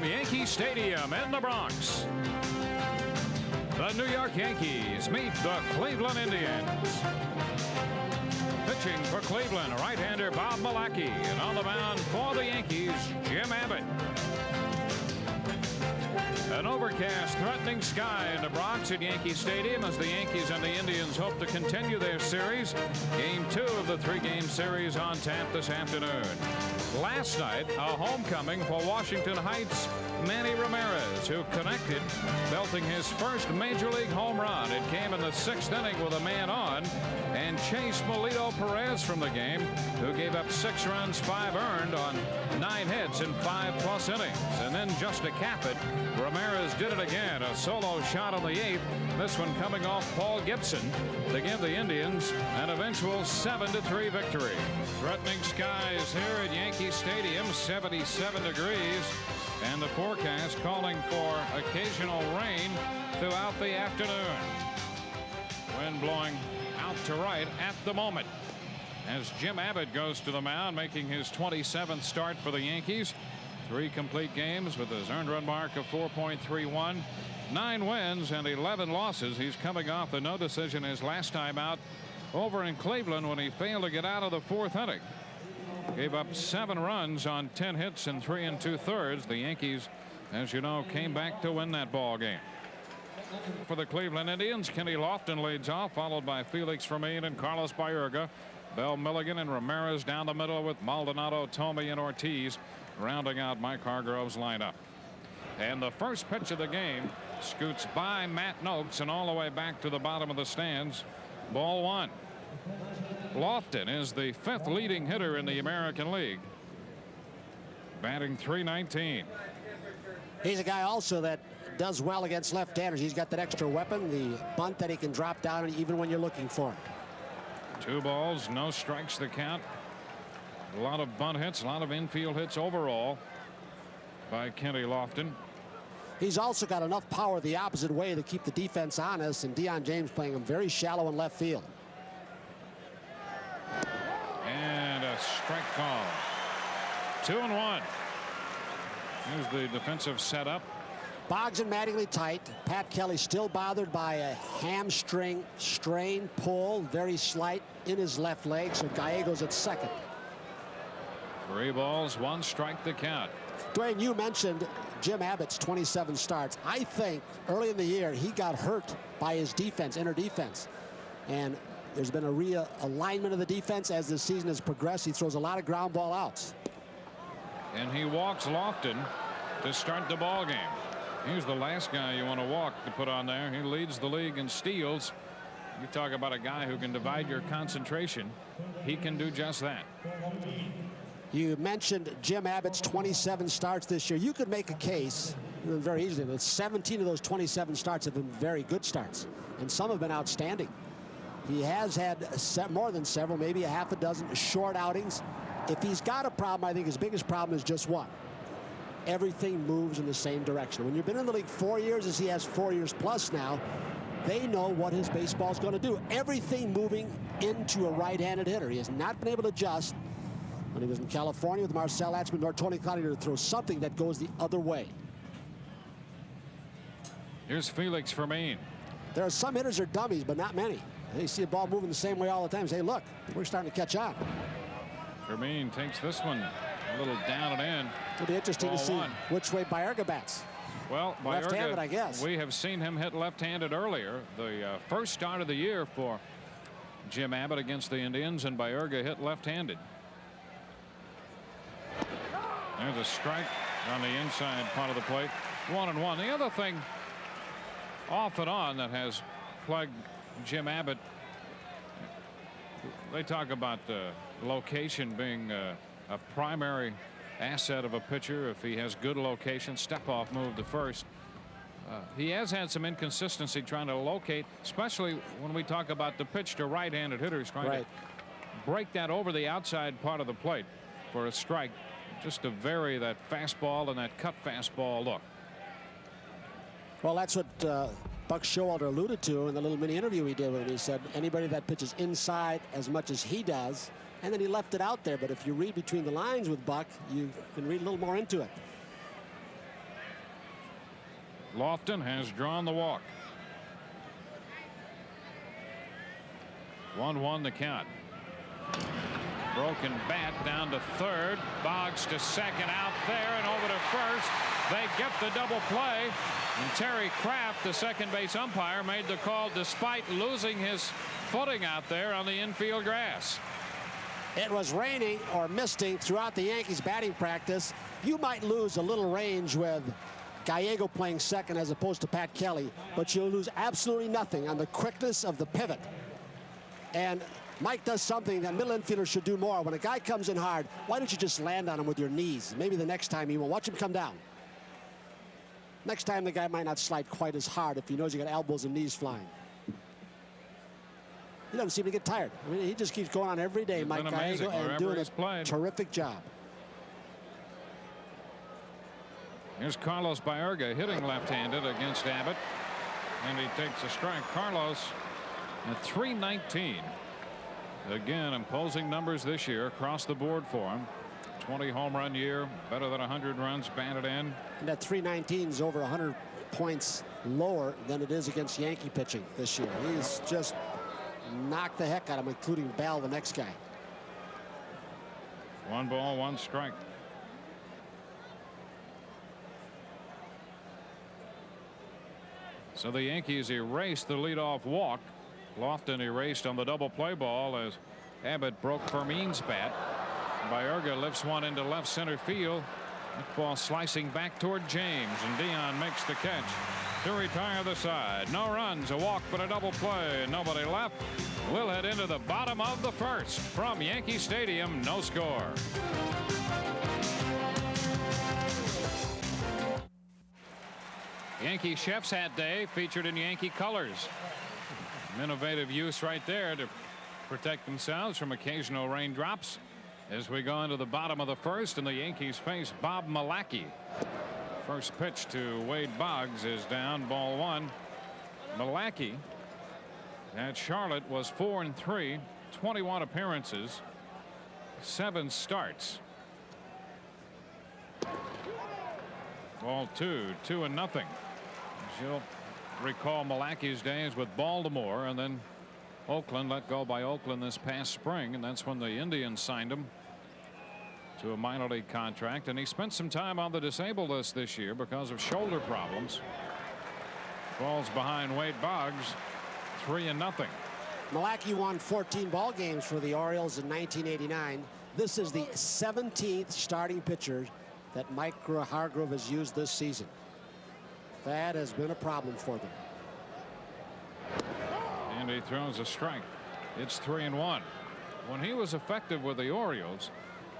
from Yankee Stadium in the Bronx, the New York Yankees meet the Cleveland Indians. Pitching for Cleveland, right-hander Bob Milacki, and on the mound for the Yankees, Jim Abbott. An overcast, threatening sky in the Bronx at Yankee Stadium as the Yankees and the Indians hope to continue their series. Game 2 of the 3-game series on tap this afternoon. Last night, a homecoming for Washington Heights' Manny Ramirez, who connected, belting his first Major League home run. It came in the 6th inning with a man on, and chased Melito Perez from the game, who gave up 6 runs, 5 earned on 9 hits in 5+ innings. And then just to cap it, Ramirez did it again, a solo shot on the 8th, this one coming off Paul Gibson to give the Indians an eventual 7-3 victory. Threatening skies here at Yankee Stadium, 77 degrees, and the forecast calling for occasional rain throughout the afternoon. Wind blowing out to right at the moment as Jim Abbott goes to the mound, making his 27th start for the Yankees. 3 complete games with his earned run mark of 4.31, 9 wins and 11 losses. He's coming off the no decision his last time out over in Cleveland when he failed to get out of the 4th inning. Gave up 7 runs on 10 hits and 3 2/3. The Yankees, as you know, came back to win that ball game. For the Cleveland Indians, Kenny Lofton leads off, followed by Felix Fermin and Carlos Baerga. Bell, Milligan, and Ramirez down the middle with Maldonado, Tomey, and Ortiz rounding out Mike Hargrove's lineup. And the first pitch of the game scoots by Matt Noakes and all the way back to the bottom of the stands. Ball 1. Lofton is the 5th leading hitter in the American League, batting .319. He's a guy also that does well against left-handers. He's got that extra weapon, the bunt that he can drop down even when you're looking for it. 2 balls, no strikes the count. A lot of bunt hits, a lot of infield hits overall by Kenny Lofton. He's also got enough power the opposite way to keep the defense honest, and Deion James playing him very shallow in left field. And a strike call. 2-1. Here's the defensive setup. Boggs and Mattingly tight. Pat Kelly still bothered by a hamstring strain pull, very slight in his left leg, so Gallegos at second. 3 balls, 1 strike the count. Dwayne, you mentioned Jim Abbott's 27 starts. I think early in the year he got hurt by his defense, inner defense, and there's been a realignment of the defense as the season has progressed. He throws a lot of ground ball outs. And he walks Lofton to start the ball game. He's the last guy you want to walk to put on there. He leads the league in steals. You talk about a guy who can divide your concentration. He can do just that. You mentioned Jim Abbott's 27 starts this year. You could make a case very easily that 17 of those 27 starts have been very good starts, and some have been outstanding. He has had more than several, maybe a half a dozen short outings. If he's got a problem, I think his biggest problem is just one. Everything moves in the same direction. When you've been in the league 4 years, as he has 4 years plus now, they know what his baseball is going to do. Everything moving into a right-handed hitter. He has not been able to adjust when he was in California with Marcel Atzman nor Tony Clowney to throw something that goes the other way. Here's Felix Fermin. There are some hitters that are dummies, but not many. They see a ball moving the same way all the time. Say, look, we're starting to catch on. Fermin takes this one a little down and in. It'll be interesting to see which way Baerga bats. Well, left-handed, I guess. We have seen him hit left-handed earlier. The first start of the year for Jim Abbott against the Indians, and Baerga hit left-handed. There's a strike on the inside part of the plate. 1-1. The other thing off and on that has plagued Jim Abbott, they talk about location being a primary asset of a pitcher. If he has good location, step off move to first. He has had some inconsistency trying to locate, especially when we talk about the pitch to right-handed hitters, trying to break that over the outside part of the plate for a strike, just to vary that fastball and that cut fastball look. Well, that's what Buck Showalter alluded to in the little mini interview he did with him. He said anybody that pitches inside as much as he does, and then he left it out there. But if you read between the lines with Buck, you can read a little more into it. Lofton has drawn the walk. 1-1 the count. Broken bat down to third. Boggs to second, out there and over to first. They get the double play. And Terry Kraft, the second base umpire, made the call despite losing his footing out there on the infield grass. It was raining or misting throughout the Yankees batting practice. You might lose a little range with Gallego playing second as opposed to Pat Kelly, but you'll lose absolutely nothing on the quickness of the pivot. And Mike does something that middle infielders should do more. When a guy comes in hard, why don't you just land on him with your knees? Maybe the next time he will. Watch him come down. Next time the guy might not slide quite as hard if he knows you got elbows and knees flying. He doesn't seem to get tired. I mean, he just keeps going on every day, Mike Gallego, and doing a terrific job. Here's Carlos Baerga hitting left-handed against Abbott, and he takes a strike. Carlos at .319. Again, imposing numbers this year across the board for him. 20 home run year, better than 100 runs batted in. And that .319 is over 100 points lower than it is against Yankee pitching this year. He's just knocked the heck out of him, including Bell, the next guy. 1 ball, 1 strike. So the Yankees erased the leadoff walk. Lofton erased on the double play ball as Abbott broke Fermin's bat. Baerga lifts one into left center field. That ball slicing back toward James, and Dion makes the catch to retire the side. No runs, a walk, but a double play. Nobody left. We'll head into the bottom of the first from Yankee Stadium. No score. Yankee Chef's Hat Day featured in Yankee colors. Some innovative use right there to protect themselves from occasional raindrops. As we go into the bottom of the first, and the Yankees face Bob Malacky. First pitch to Wade Boggs is down, ball 1. Malacky at Charlotte was 4-3, 21 appearances, 7 starts. Ball 2, 2-0. You'll recall Malacky's days with Baltimore, and then Oakland, let go by Oakland this past spring, and that's when the Indians signed him to a minor league contract, and he spent some time on the disabled list this year because of shoulder problems. Falls behind Wade Boggs, 3-0. Malacky won 14 ball games for the Orioles in 1989. This is the 17th starting pitcher that Mike Hargrove has used this season. That has been a problem for them. And he throws a strike. It's 3-1. When he was effective with the Orioles,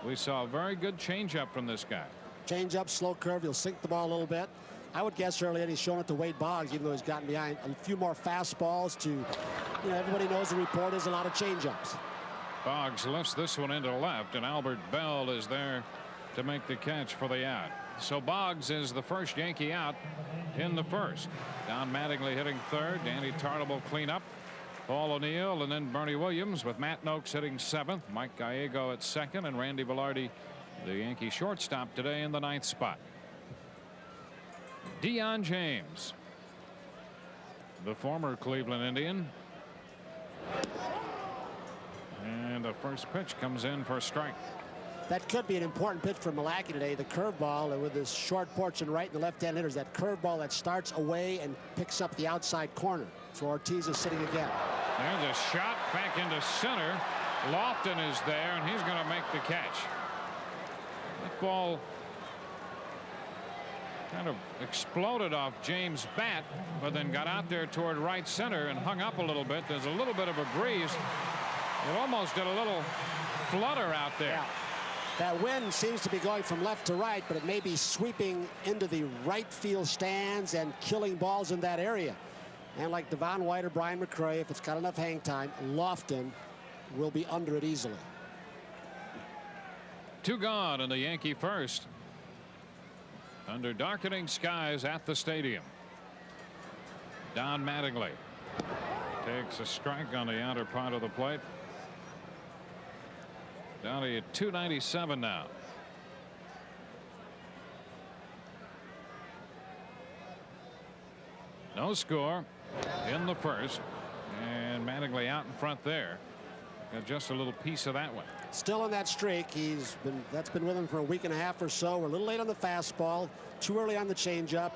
we saw a very good changeup from this guy. Changeup, slow curve. He'll sink the ball a little bit. I would guess early on he's shown it to Wade Boggs, even though he's gotten behind. A few more fastballs to, you know, everybody knows the report is a lot of changeups. Boggs lifts this one into left, and Albert Bell is there to make the catch for the out. So Boggs is the first Yankee out in the first. Don Mattingly hitting third. Danny Tartable clean up. Paul O'Neill and then Bernie Williams with Matt Noakes hitting 7th. Mike Gallego at 2nd, and Randy Velarde, the Yankee shortstop, today in the 9th spot. Dion James, the former Cleveland Indian. And the first pitch comes in for a strike. That could be an important pitch for Malacky today. The curveball with his short porch and right and the left-hand hitters. That curveball that starts away and picks up the outside corner. So Ortiz is sitting again. There's a shot back into center. Lofton is there, and he's going to make the catch. That ball kind of exploded off James' bat, but then got out there toward right center and hung up a little bit. There's a little bit of a breeze. It almost did a little flutter out there. Yeah. That wind seems to be going from left to right, but it may be sweeping into the right field stands and killing balls in that area. And like Devon White or Brian McRae, if it's got enough hang time, Lofton will be under it easily. 2 gone in the Yankee first. Under darkening skies at the stadium. Don Mattingly takes a strike on the outer part of the plate. Down to 297 now. No score in the first, and Mattingly out in front there. Got just a little piece of that one. Still in that streak. That's been with him for a week and a half or so. We're a little late on the fastball, too early on the changeup.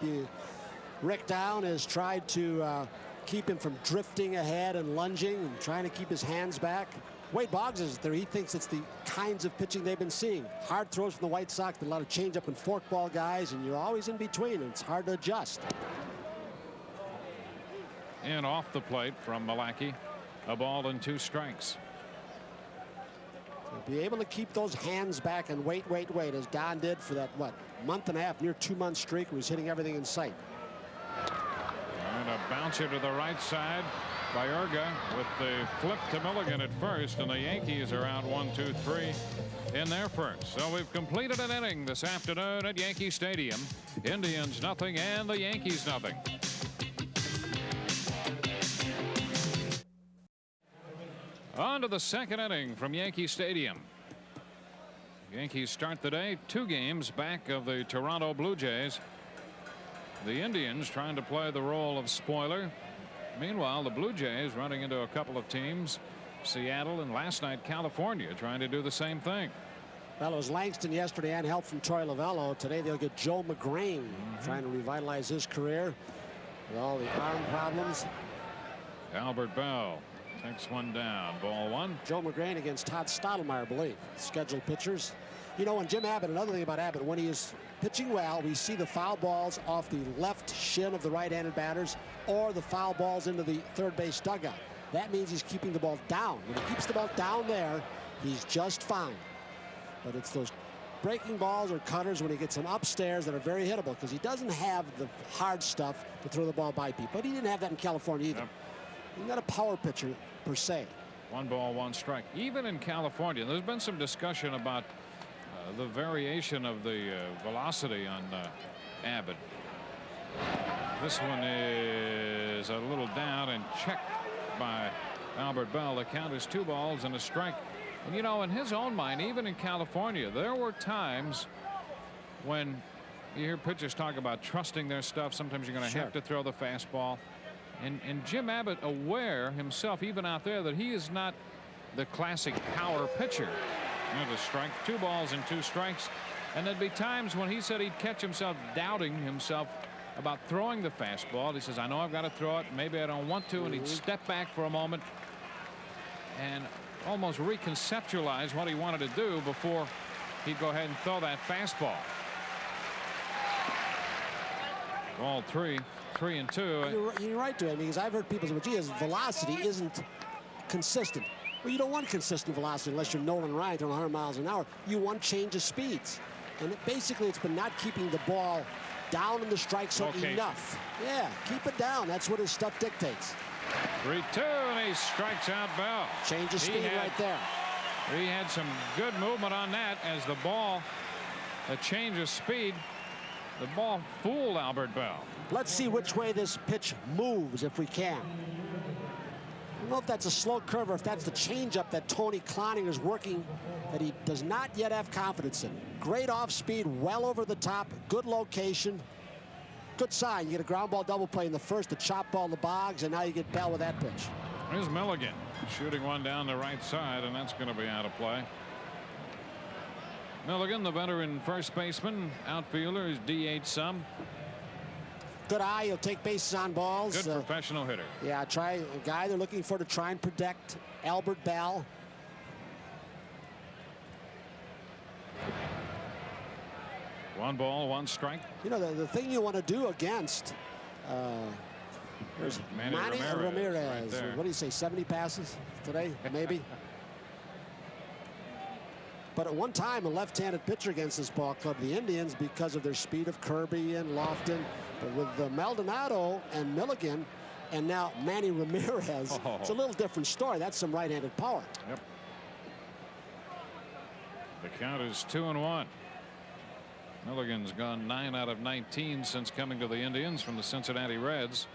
Rick Down has tried to keep him from drifting ahead and lunging and trying to keep his hands back. Wade Boggs is there. He thinks it's the kinds of pitching they've been seeing. Hard throws from the White Sox, a lot of changeup and forkball guys, and you're always in between, and it's hard to adjust. And off the plate from Milwaukee, a ball and 2 strikes. To be able to keep those hands back and wait, as Don did for that, month and a half, near 2-month streak where he's hitting everything in sight. And a bouncer to the right side by Urga with the flip to Milligan at first, and the Yankees are out 1-2-3 in their first. So we've completed an inning this afternoon at Yankee Stadium. Indians nothing and the Yankees nothing. On to the second inning from Yankee Stadium. Yankees start the day 2 games back of the Toronto Blue Jays. The Indians trying to play the role of spoiler. Meanwhile, the Blue Jays running into a couple of teams, Seattle and last night California, trying to do the same thing. Well, it was Langston yesterday and help from Troy Lavello. Today they'll get Joe McGrain trying to revitalize his career with all the arm problems. Albert Bell takes one down. Ball 1. Joe McGrain against Todd Stottlemyre, I believe. Scheduled pitchers. You know, when Jim Abbott, another thing about Abbott, when he is pitching well, we see the foul balls off the left shin of the right-handed batters or the foul balls into the third base dugout. That means he's keeping the ball down. When he keeps the ball down there, he's just fine. But it's those breaking balls or cutters when he gets them upstairs that are very hittable, because he doesn't have the hard stuff to throw the ball by people. But he didn't have that in California either. Yep. He's not a power pitcher per se. 1 ball, 1 strike. Even in California, there's been some discussion about the variation of the velocity on Abbott. This one is a little down and checked by Albert Bell. The count is 2 balls and a strike. And you know, in his own mind, even in California, there were times when you hear pitchers talk about trusting their stuff. Sometimes you're going to have to throw the fastball. And Jim Abbott, aware himself, even out there, that he is not the classic power pitcher. And a strike, 2 balls and 2 strikes. And there'd be times when he said he'd catch himself doubting himself about throwing the fastball. He says, I know I've got to throw it. Maybe I don't want to. And he'd step back for a moment and almost reconceptualize what he wanted to do before he'd go ahead and throw that fastball. Ball 3, 3-2. You're right, Dwayne, because I've heard people say, well, gee, his velocity isn't consistent. Well, you don't want consistent velocity unless you're Nolan Ryan throwing 100 miles an hour. You want change of speeds. And basically, it's been not keeping the ball down in the strike zone enough. Yeah, keep it down. That's what his stuff dictates. 3-2, and he strikes out Bell. Change of speed right there. He had some good movement on that as the ball, a change of speed. The ball fooled Albert Bell. Let's see which way this pitch moves if we can. I don't know if that's a slow curve or if that's the changeup that Tony Cloninger is working that he does not yet have confidence in. Great off speed, well over the top, good location. Good sign. You get a ground ball double play in the first, the chop ball to Boggs, and now you get Bell with that pitch. Here's Milligan shooting one down the right side, and that's going to be out of play. Milligan, the veteran first baseman, outfielder, is DH some. Good eye. He'll take bases on balls. Good professional hitter. Yeah, try a guy they're looking for to try and protect Albert Bell. One ball, 1 strike. You know, the thing you want to do against there's Manny Ramirez. Right, what do you say, 70 passes today, maybe? But at one time, a left-handed pitcher against this ball club, the Indians, because of their speed of Kirby and Lofton. But with Maldonado and Milligan, and now Manny Ramirez, it's a little different story. That's some right-handed power. Yep. The count is 2-1. Milligan's gone 9 out of 19 since coming to the Indians from the Cincinnati Reds.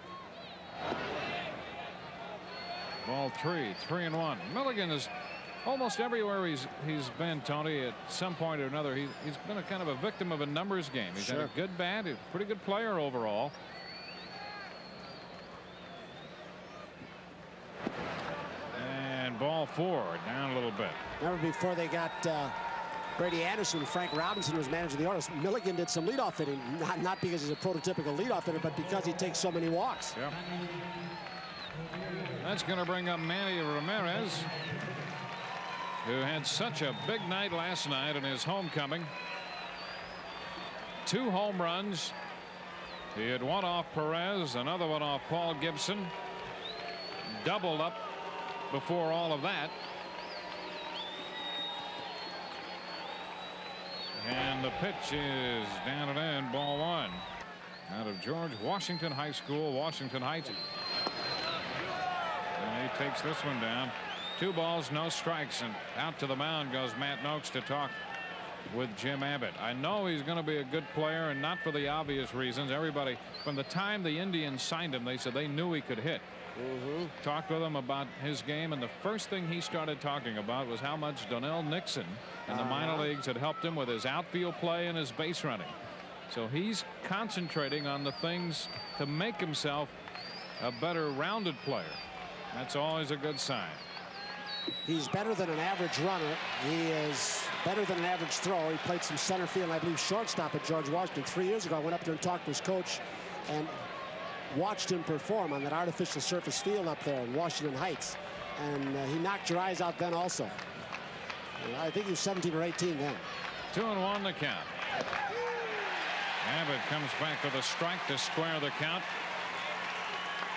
Ball 3, 3-1. Milligan is almost everywhere he's been, Tony, at some point or another. He's been a kind of a victim of a numbers game. He's had a good bat, a pretty good player overall. ball 4, down a little bit. Remember before they got Brady Anderson, Frank Robinson was managing the Orioles. Milligan did some leadoff hitting, not because he's a prototypical leadoff hitter, but because he takes so many walks. Yep. That's going to bring up Manny Ramirez, who had such a big night last night in his homecoming. 2 home runs. He had one off Perez, another one off Paul Gibson. Doubled up before all of that. And the pitch is down and in, ball 1. Out of George Washington High School, Washington Heights. And he takes this one down. 2 balls, no strikes, and out to the mound goes Matt Noakes to talk with Jim Abbott. I know he's going to be a good player, and not for the obvious reasons. Everybody, from the time the Indians signed him, they said they knew he could hit. Talked with him about his game, and the first thing he started talking about was how much Donnell Nixon in the minor leagues had helped him with his outfield play and his base running. So he's concentrating on the things to make himself a better rounded player. That's always a good sign. He's better than an average runner. He is better than an average thrower. He played some center field, and I believe shortstop at George Washington 3 years ago. I went up there and talked to his coach and watched him perform on that artificial surface field up there in Washington Heights. And he knocked your eyes out then also. I think he was 17 or 18 then. 2-1 the count. Abbott comes back with a strike to square the count.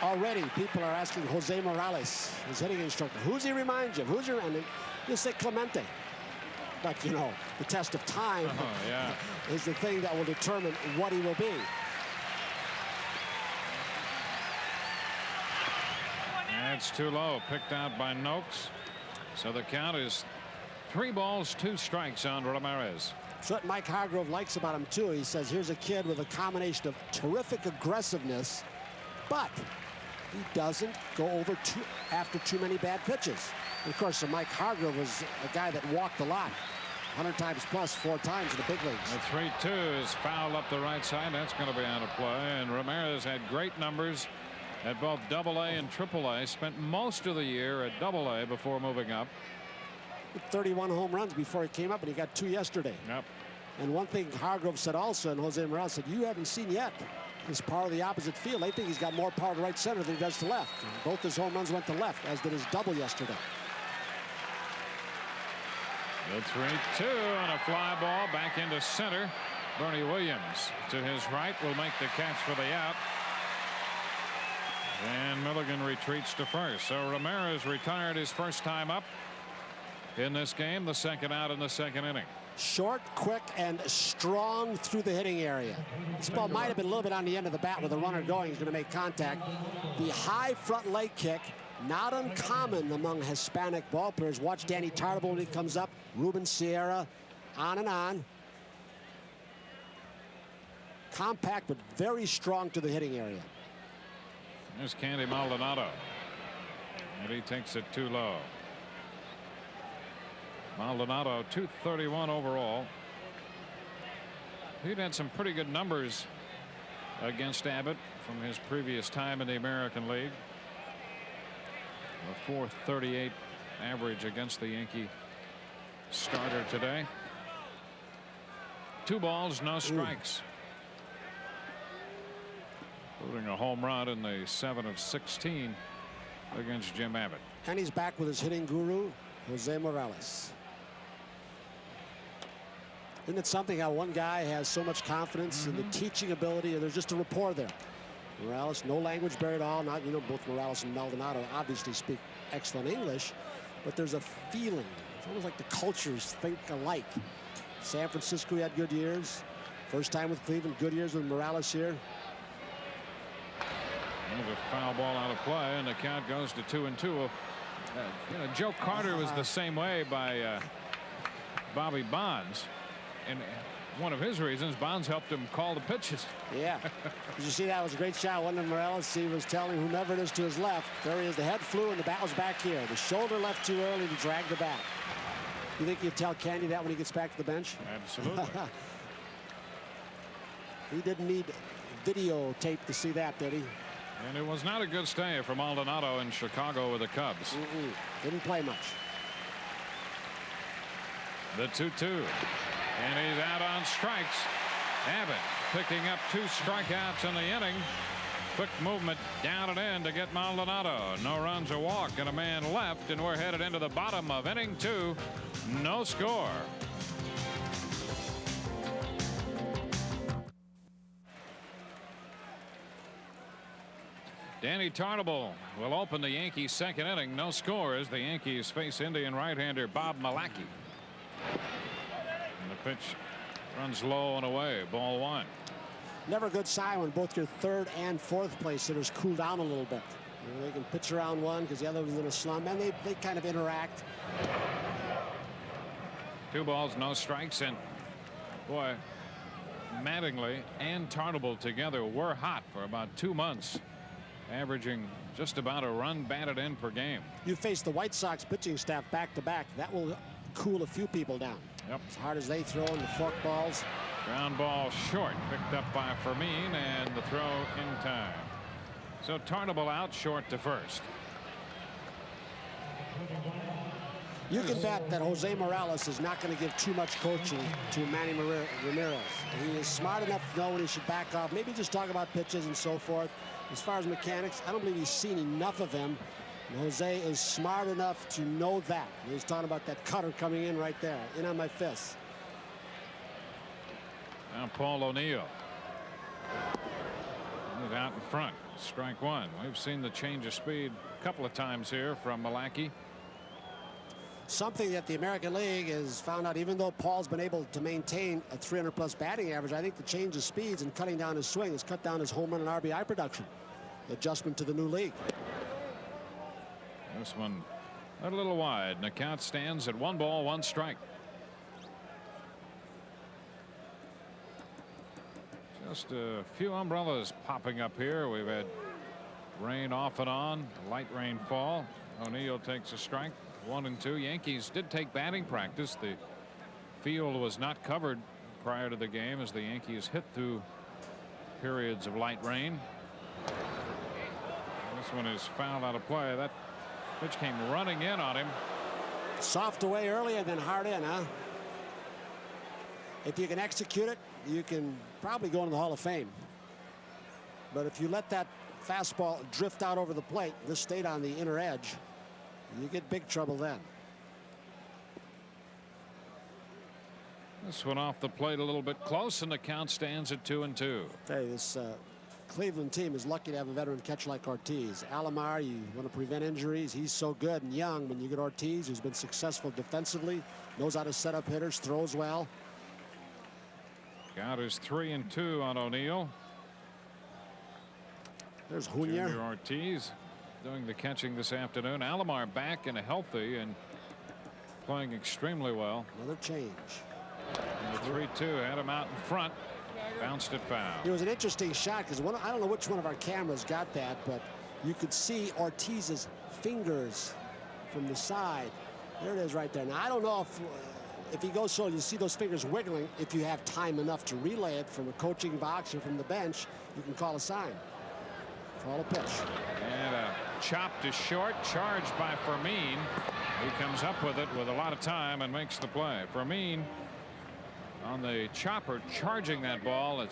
Already people are asking Jose Morales, his hitting instructor, who's he remind you of? Who's your, and you'll say Clemente. But you know, the test of time is the thing that will determine what he will be. That's too low, picked out by Noakes. So the count is 3 balls, 2 strikes on Ramirez. That's what Mike Hargrove likes about him too. He says here's a kid with a combination of terrific aggressiveness, but he doesn't go over after too many bad pitches. And of course, Mike Hargrove was a guy that walked a lot, 100 times plus 4 times in the big leagues. The 3-2 is fouled up the right side. That's going to be out of play. And Ramirez had great numbers at both AA and AAA. Spent most of the year at AA before moving up. 31 home runs before he came up, and he got 2 yesterday. Yep. And one thing Hargrove said also, and Jose Morales said, you haven't seen yet his power of the opposite field. I think he's got more power to right center than he does to left. Both his home runs went to left, as did his double yesterday. The 3-2 and a fly ball back into center. Bernie Williams to his right will make the catch for the out. And Milligan retreats to first. So Ramirez retired his first time up in this game, the second out in the second inning. Short, quick, and strong through the hitting area. This ball might have been a little bit on the end of the bat with the runner going. He's going to make contact. The high front leg kick, not uncommon among Hispanic ball players. Watch Danny Tartabull when he comes up. Ruben Sierra, on and on. Compact, but very strong to the hitting area. There's Candy Maldonado. And he takes it too low. Maldonado, 231 overall. He'd had some pretty good numbers against Abbott from his previous time in the American League. A .438 average against the Yankee starter today. 2 balls, no strikes. Including a home run in the 7 of 16 against Jim Abbott. And he's back with his hitting guru, Jose Morales. Isn't it something how one guy has so much confidence in the teaching ability, and there's just a rapport there. Morales, no language barrier at all. Not, you know, both Morales and Maldonado obviously speak excellent English, but there's a feeling. It's almost like the cultures think alike. San Francisco had good years. First time with Cleveland, good years with Morales here. There's a foul ball out of play, and the count goes to 2-2. You know, Joe Carter was the same way by Bobby Bonds. And one of his reasons, Bonds helped him call the pitches. Yeah. Did you see that? Was a great shot. One of Morales, he was telling whomever it is to his left. There he is. The head flew and the bat was back here. The shoulder left too early to drag the bat. You think you'd tell Candy that when he gets back to the bench? Absolutely. He didn't need videotape to see that, did he? And it was not a good stay for Maldonado in Chicago with the Cubs. Didn't play much. The 2-2. And he's out on strikes. Abbott picking up 2 strikeouts in the inning. Quick movement down and in to get Maldonado. No runs, a walk, and a man left, and we're headed into the bottom of inning 2. No score. Danny Tarnable will open the Yankees' second inning. No score as the Yankees face Indian right-hander Bob Malacky. And the pitch runs low and away. Ball 1. Never a good sign when both your third and fourth place hitters cool down a little bit. You know, they can pitch around one because the other one's in a slump, and they kind of interact. 2 balls, no strikes, and boy, Mattingly and Tarnable together were hot for about 2 months, averaging just about a run batted in per game. You face the White Sox pitching staff back to back. That will cool a few people down. Yep. As hard as they throw in the fork balls. Ground ball short, picked up by Fermin, and the throw in time. So Tarnable out short to first. You can bet that Jose Morales is not going to give too much coaching to Manny Ramirez. He is smart enough to know when he should back off. Maybe just talk about pitches and so forth. As far as mechanics, I don't believe he's seen enough of him. And Jose is smart enough to know that. He's talking about that cutter coming in right there, in on my fist. Now Paul O'Neill. He's out in front. Strike 1. We've seen the change of speed a couple of times here from Malacky. Something that the American League has found out, even though Paul's been able to maintain a 300+ batting average, I think the change of speeds and cutting down his swing has cut down his home run and RBI production. Adjustment to the new league. This one a little wide, and the count stands at 1 ball, 1 strike. Just a few umbrellas popping up here. We've had rain off and on, light rainfall. O'Neill takes a strike. 1 and 2. Yankees did take batting practice. The field was not covered prior to the game as the Yankees hit through periods of light rain. This one is fouled out of play. That pitch came running in on him. Soft away early and then hard in, huh? If you can execute it, you can probably go into the Hall of Fame. But if you let that fastball drift out over the plate, this stayed on the inner edge, you get big trouble then. This one off the plate a little bit close, and the count stands at 2 and 2. Hey, this Cleveland team is lucky to have a veteran catcher like Ortiz. Alomar, you want to prevent injuries. He's so good and young. When you get Ortiz, who's been successful defensively, knows how to set up hitters, throws well. Count is 3 and 2 on O'Neill. There's Junior. Junior Ortiz doing the catching this afternoon. Alomar back and healthy and playing extremely well. Another change. And the 3-2 had him out in front. Bounced it foul. It was an interesting shot because I don't know which one of our cameras got that, but you could see Ortiz's fingers from the side. There it is right there. Now I don't know if he goes so you see those fingers wiggling. If you have time enough to relay it from a coaching box or from the bench, you can call a sign. Call a pitch. And a chop to short, charged by Fermin. He comes up with it with a lot of time and makes the play. Fermin on the chopper charging that ball.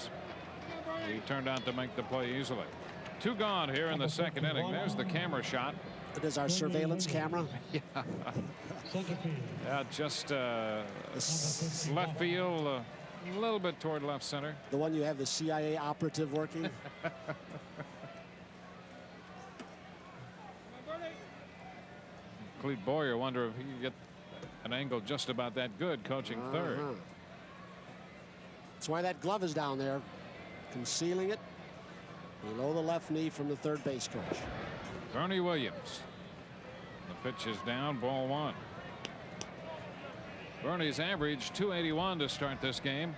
He turned out to make the play easily. 2 gone here in the second inning. There's the camera shot. It is our surveillance camera. Yeah, just left field, a little bit toward left center. The one you have the CIA operative working. Clete Boyer wonder if he could get an angle just about that good coaching third. That's why that glove is down there, concealing it below the left knee from the third base coach. Bernie Williams. The pitch is down, ball 1. Bernie's averaged .281 to start this game.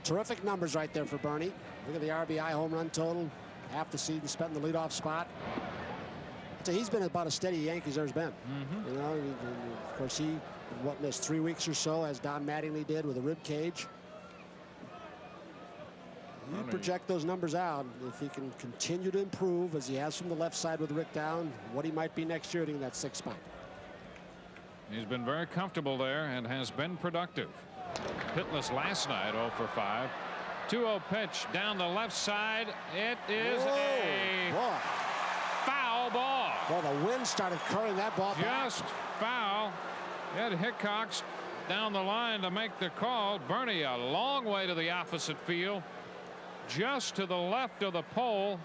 Terrific numbers right there for Bernie. Look at the RBI home run total. Half the season spent in the leadoff spot. So he's been about as steady Yankees there's been. You know, of course he missed 3 weeks or so, as Don Mattingly did with a rib cage. You project those numbers out. If he can continue to improve as he has from the left side with Rick down, what he might be next year hitting that 6th spot. He's been very comfortable there and has been productive. Hitless last night, 0 for 5. 2-0 pitch down the left side. It is a foul ball. Well, the wind started curling that ball back. Just foul. Ed Hickox down the line to make the call. Bernie a long way to the opposite field, just to the left of the pole.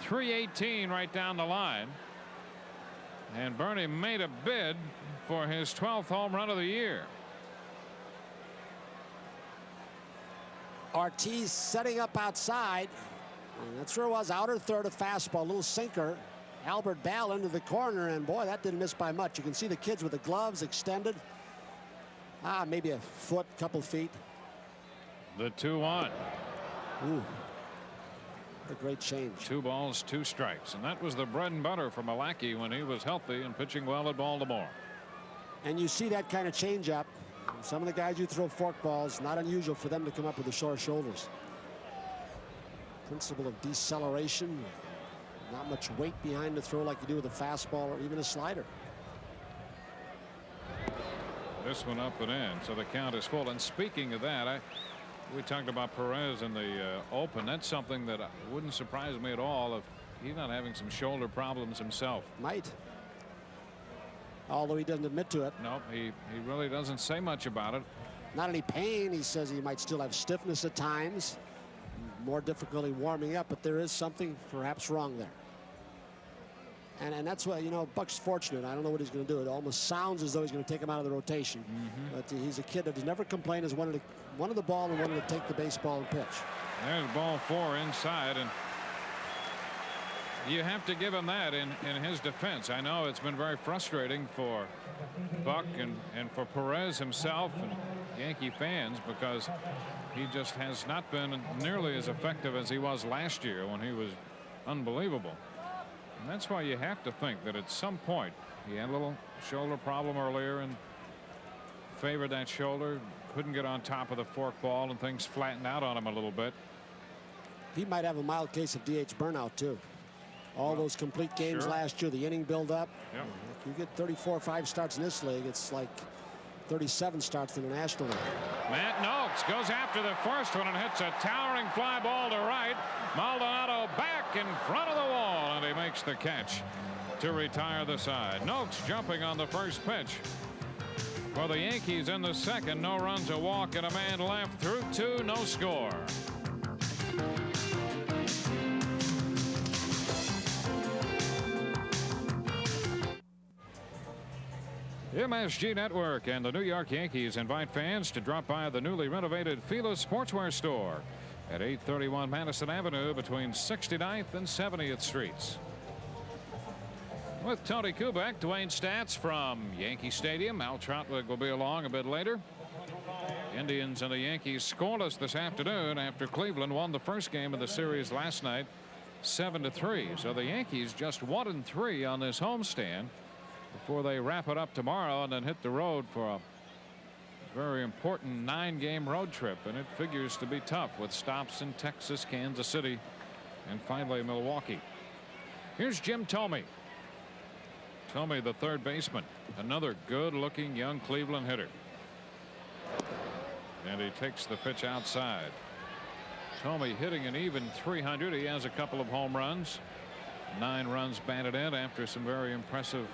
318 right down the line. And Bernie made a bid for his 12th home run of the year. Ortiz setting up outside. And that's where it was. Outer third, a fastball, a little sinker. Albert Bell into the corner, and boy, that didn't miss by much. You can see the kids with the gloves extended. Maybe a foot, couple feet. The 2-1. Ooh, a great change. 2 balls, 2 strikes, and that was the bread and butter for Milwaukee when he was healthy and pitching well at Baltimore. And you see that kind of changeup. Some of the guys who throw fork balls, not unusual for them to come up with the short shoulders. Principle of deceleration. Not much weight behind the throw like you do with a fastball or even a slider. This one up and in, so the count is full. And speaking of that, we talked about Perez in the open. That's something that wouldn't surprise me at all if he's not having some shoulder problems himself. Might. Although he doesn't admit to it. Nope, he really doesn't say much about it. Not any pain. He says he might still have stiffness at times, more difficulty warming up, but there is something perhaps wrong there. And that's why, you know, Buck's fortunate. I don't know what he's going to do. It almost sounds as though he's going to take him out of the rotation. But he's a kid that has never complained, has wanted the ball and wanted to take the baseball and pitch. There's ball 4 inside, and you have to give him that in his defense. I know it's been very frustrating for Buck and for Perez himself and Yankee fans, because he just has not been nearly as effective as he was last year when he was unbelievable. And that's why you have to think that at some point he had a little shoulder problem earlier and favored that shoulder, couldn't get on top of the fork ball, and things flattened out on him a little bit. He might have a mild case of DH burnout too. All those complete games last year, the inning build up. Yep. You get 34 or 5 starts in this league, it's like 37 starts in the National League. Matt Noakes goes after the first one and hits a towering fly ball to right. Maldonado back in front of the wall, and he makes the catch to retire the side. Noakes jumping on the first pitch. For the Yankees in the second, no runs, a walk, and a man left through 2, no score. MSG Network and the New York Yankees invite fans to drop by the newly renovated Fila Sportswear store at 831 Madison Avenue between 69th and 70th Streets. With Tony Kubek, Dwayne Stats from Yankee Stadium. Al Troutwig will be along a bit later. Indians and the Yankees scoreless this afternoon after Cleveland won the first game of the series last night 7-3. So the Yankees just 1-3 on this homestand before they wrap it up tomorrow and then hit the road for a very important 9-game road trip, and it figures to be tough with stops in Texas, Kansas City, and finally Milwaukee. Here's Jim Thome. Thome, the third baseman, another good-looking young Cleveland hitter, and he takes the pitch outside. Thome hitting an even .300. He has a couple of home runs, 9 runs batted in after some very impressive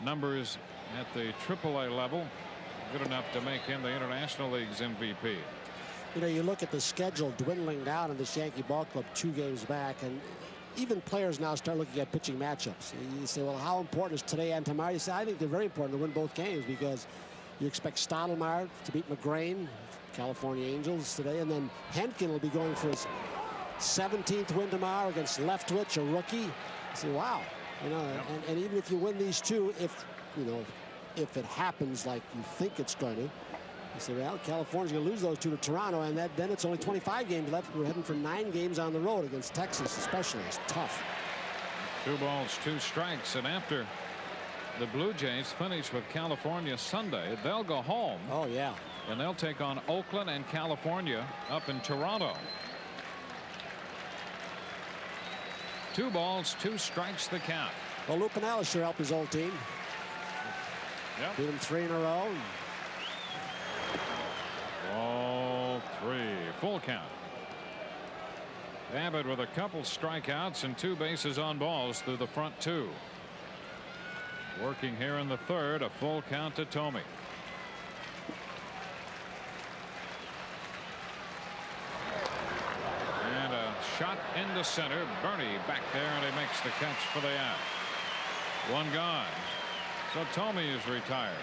numbers at the AAA level. Good enough to make him the International League's MVP. You know, you look at the schedule dwindling down in this Yankee ball club 2 games back, and even players now start looking at pitching matchups. You say, well, how important is today and tomorrow? You say, I think they're very important to win both games, because you expect Stottlemyre to beat McGrain, California Angels today, and then Henkin will be going for his 17th win tomorrow against Leftwich, a rookie. You say, wow. You know, and even if you win these 2, if it happens like you think it's going to, you say, well, California's going to lose those 2 to Toronto, and then it's only 25 games left. We're heading for 9 games on the road against Texas, especially. It's tough. 2 balls, 2 strikes, and after the Blue Jays finish with California Sunday, they'll go home. Oh yeah. and they'll take on Oakland and California up in Toronto. 2 balls, 2 strikes the count. Well, Lou Piniella sure helped his old team. Yep. Beat him 3 in a row. Ball 3, full count. Abbott with a couple strikeouts and 2 bases on balls through the front 2. Working here in the 3rd, a full count to Thome. And a shot into center. Bernie back there, and he makes the catch for the out. 1 gone. So Thome is retired.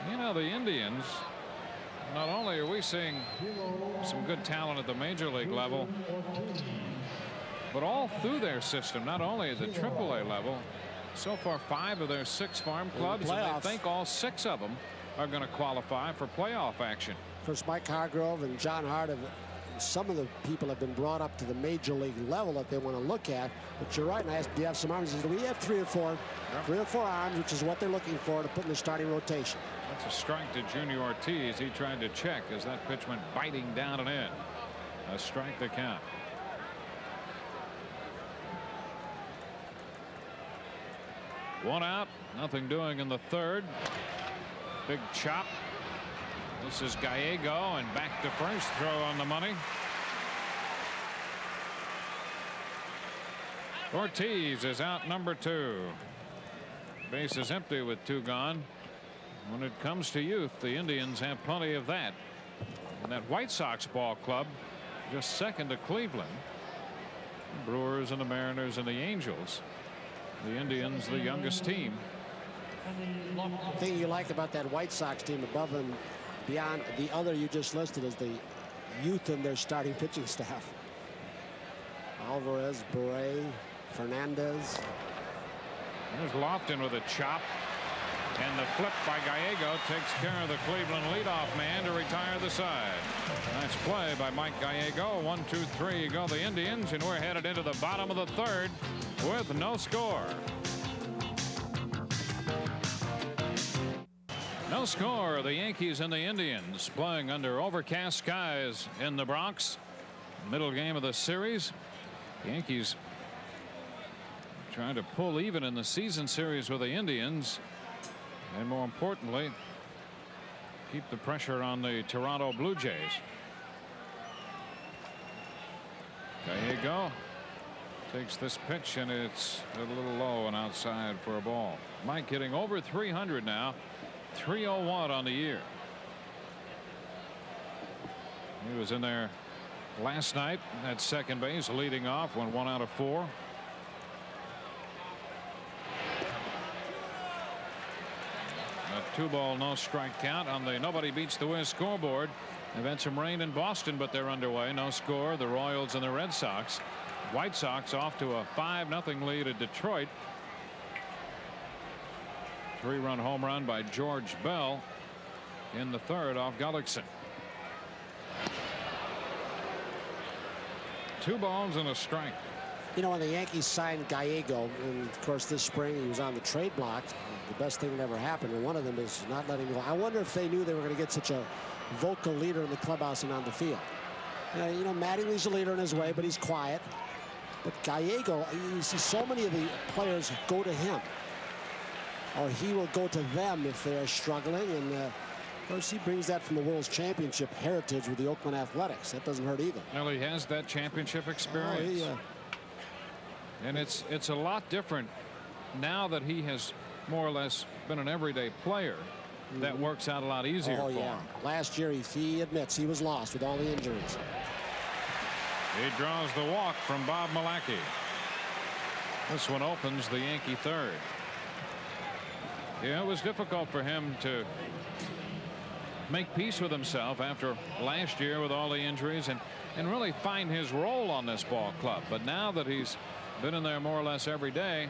You know, the Indians, not only are we seeing some good talent at the major league level, but all through their system, not only at the AAA level, so far 5 of their 6 farm clubs, and I think all 6 of them are going to qualify for playoff action. Of course, Mike Hargrove and John Hart, some of the people have been brought up to the major league level that they want to look at. But you're right, and I asked, do you have some arms? He said, we have 3 or 4, 3 or 4 arms, which is what they're looking for to put in the starting rotation. That's a strike to Junior Ortiz. He tried to check as that pitch went biting down and in. A strike to count. One out, nothing doing in the 3rd. Big chop. This is Gallego, and back to first. Throw on the money. Ortiz is out, number 2. Base is empty with 2 gone. When it comes to youth, the Indians have plenty of that. And that White Sox ball club, just second to Cleveland. The Brewers and the Mariners and the Angels. The Indians, the youngest team. The thing you like about that White Sox team, above and beyond the other you just listed, is the youth in their starting pitching staff. Alvarez, Beret, Fernandez. There's Lofton with a chop. And the flip by Gallego takes care of the Cleveland leadoff man to retire the side. Nice play by Mike Gallego. 1, 2, 3 go the Indians, and we're headed into the bottom of the 3rd with no score. No score. The Yankees and the Indians playing under overcast skies in the Bronx. Middle game of the series. Yankees trying to pull even in the season series with the Indians. And more importantly, keep the pressure on the Toronto Blue Jays. Gallego takes this pitch, and it's a little low and outside for a ball. Mike hitting over 300 now. 301 on the year. He was in there last night at second base, leading off, went 1 out of 4. A 2-ball, no strike count on the Nobody Beats the Wiz scoreboard. They've had some rain in Boston, but they're underway. No score. The Royals and the Red Sox. White Sox off to a 5-0 lead at Detroit. 3-run home run by George Bell in the 3rd off Gullickson. 2 balls and a strike. You know, when the Yankees signed Gallego, and of course this spring he was on the trade block, the best thing that ever happened, and one of them is not letting him go. I wonder if they knew they were going to get such a vocal leader in the clubhouse and on the field. You know, Mattingly's a leader in his way, but he's quiet. But Gallego, you see so many of the players go to him, or he will go to them if they're struggling. And of course, he brings that from the World's Championship heritage with the Oakland Athletics. That doesn't hurt either. Well, he has that championship experience. And it's a lot different now that he has more or less been an everyday player. That works out a lot easier for him. Last year he admits he was lost with all the injuries. He draws the walk from Bob Malacky. This one opens the Yankee 3rd. Yeah, it was difficult for him to make peace with himself after last year with all the injuries and really find his role on this ball club. But now that he's been in there more or less every day,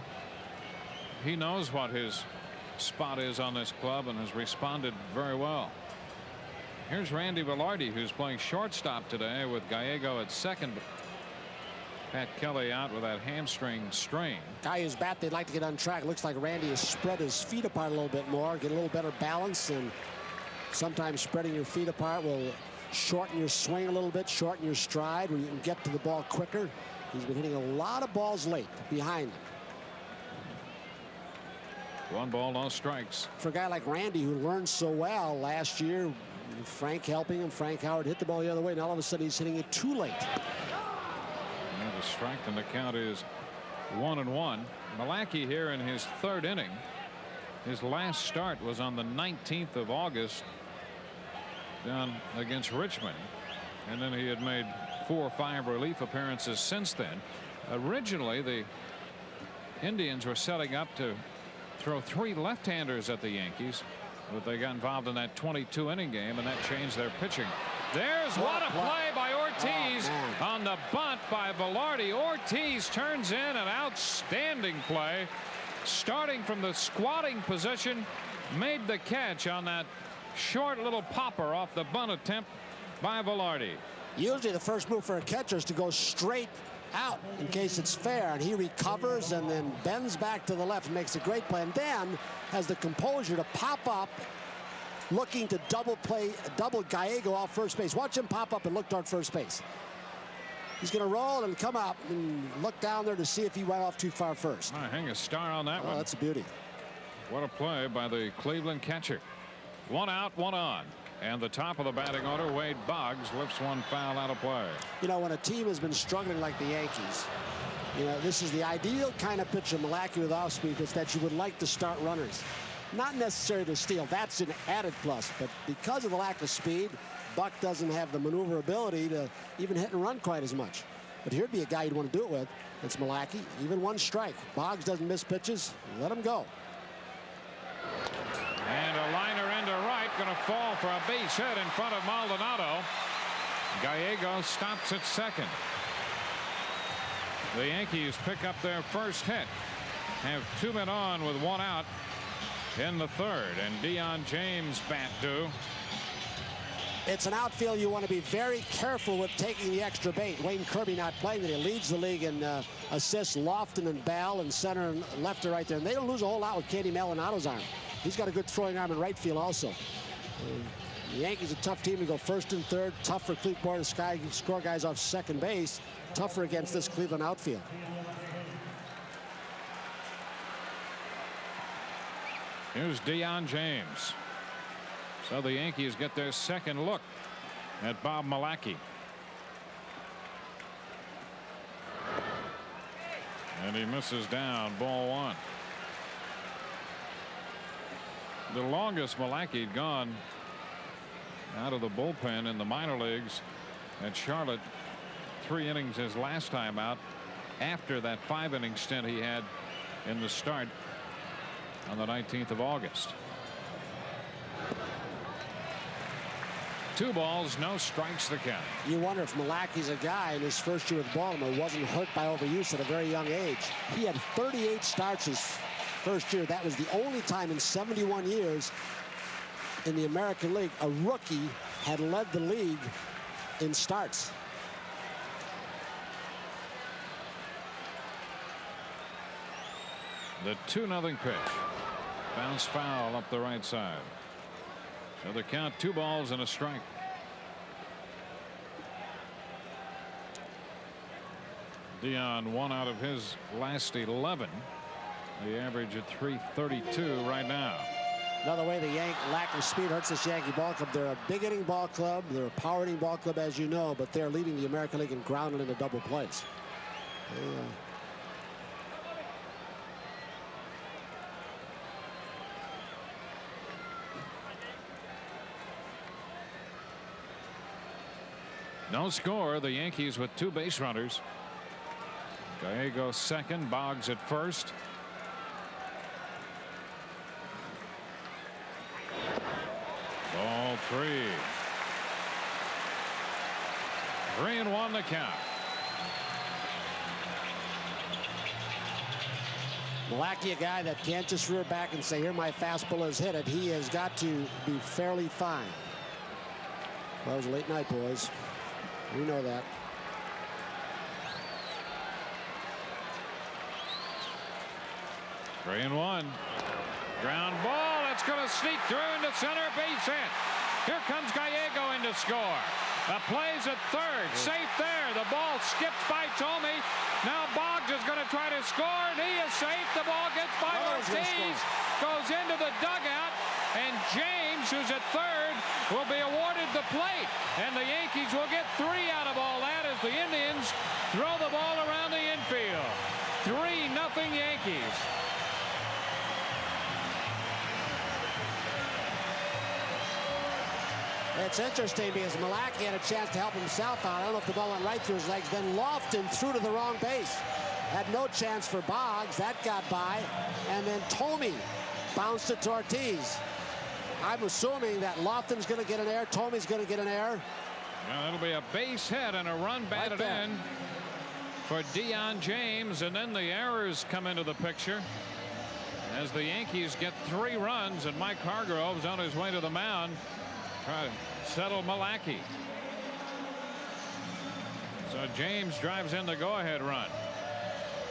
he knows what his spot is on this club and has responded very well. Here's Randy Velarde, who's playing shortstop today with Gallego at second. Pat Kelly out with that hamstring strain. Guy whose bat they'd like to get on track. Looks like Randy has spread his feet apart a little bit more, get a little better balance, and Sometimes spreading your feet apart will shorten your swing a little bit, shorten your stride, where you can get to the ball quicker. He's been hitting a lot of balls late behind him. 1 ball, no strikes. For a guy like Randy, who learned so well last year, Frank helping him, Frank Howard hit the ball the other way, and all of a sudden he's hitting it too late. And the strike, and the count is 1-1. Malacky here in his 3rd inning. His last start was on the 19th of August down against Richmond, and then he had made 4 or 5 relief appearances since then. Originally, the Indians were setting up to throw 3 left-handers at the Yankees, but they got involved in that 22-inning game, and that changed their pitching. There's what a play by Ortiz on the bunt by Velarde. Ortiz turns in an outstanding play, starting from the squatting position, made the catch on that short little popper off the bunt attempt by Velarde. Usually the first move for a catcher is to go straight out in case it's fair, and he recovers and then bends back to the left and makes a great play, and then has the composure to pop up, looking to double Gallego off first base. Watch him pop up and look toward first base. He's going to roll and come up and look down there to see if he went off too far first. I hang a star on that one. That's a beauty. What a play by the Cleveland catcher. 1 out, 1 on. And the top of the batting order, Wade Boggs, lifts 1 foul out of play. You know, when a team has been struggling like the Yankees, you know, this is the ideal kind of pitcher, Malacky with off speed, is that you would like to start runners. Not necessary to steal. That's an added plus. But because of the lack of speed, Buck doesn't have the maneuverability to even hit and run quite as much. But here'd be a guy you'd want to do it with. It's Malacky. Even 1 strike. Boggs doesn't miss pitches. Let him go. And a liner into right, going to fall for a base hit in front of Maldonado. Gallego stops at second. The Yankees pick up their first hit. Have 2 men on with 1 out in the 3rd, and Deion James bat due. It's an outfield you want to be very careful with taking the extra bait. Wayne Kirby not playing it. He leads the league in assists. Lofton and Bell and center and left are right there. And they don't lose a whole lot with Katie Maldonado's arm. He's got a good throwing arm in right field also. The Yankees a tough team to go 1st and 3rd. Tough for Cleveland to score guys off second base. Tougher against this Cleveland outfield. Here's Deion James. So the Yankees get their 2nd look at Bob Malacky. And he misses down, ball 1. The longest Malacky had gone out of the bullpen in the minor leagues at Charlotte. 3 innings his last time out, after that 5-inning stint he had in the start on the 19th of August. 2 balls, no strikes, the count. You wonder if Malacky's a guy in his first year with Baltimore wasn't hurt by overuse at a very young age. He had 38 starts his first year. That was the only time in 71 years in the American League a rookie had led the league in starts. The 2-0 pitch. Bounce foul up the right side. So the count, 2 balls and a strike. Deion 1 out of his last 11. The average at .332 right now. Another way the lack of speed hurts this Yankee ball club. They're a big hitting ball club. They're a power hitting ball club, as you know, but they're leading the American League in grounded into double plays. No score. The Yankees with 2 base runners. Gallego second, Boggs at first. Ball 3. 3-1 the count. Malacky, a guy that can't just rear back and say, here my fastball is hit it. He has got to be fairly fine. Well, it was a late night, boys. We know that. Three and 1. Ground ball. That's going to sneak through into center, base hit. Here comes Gallego in to score. The play's at third. Safe there. The ball skips by Thome. Now Boggs is going to try to score, and he is safe. The ball gets by Ortiz, goes into the dugout, and James, who's at third, will be awarded the plate. And the Yankees will get 3 out of all that as the Indians throw the ball around the infield. 3-0 Yankees. It's interesting because Malachi had a chance to help himself out. I don't know if the ball went right through his legs. Then Lofton threw to the wrong base. Had no chance for Boggs. That got by. And then Thome bounced it to Ortiz. I'm assuming that Lofton's going to get an error. Tome's going to get an error. Well, it'll be a base hit and a run batted in for Dion James. And then the errors come into the picture as the Yankees get 3 runs, and Mike Hargrove's on his way to the mound. Try to settle Malachi. So James drives in the go-ahead run.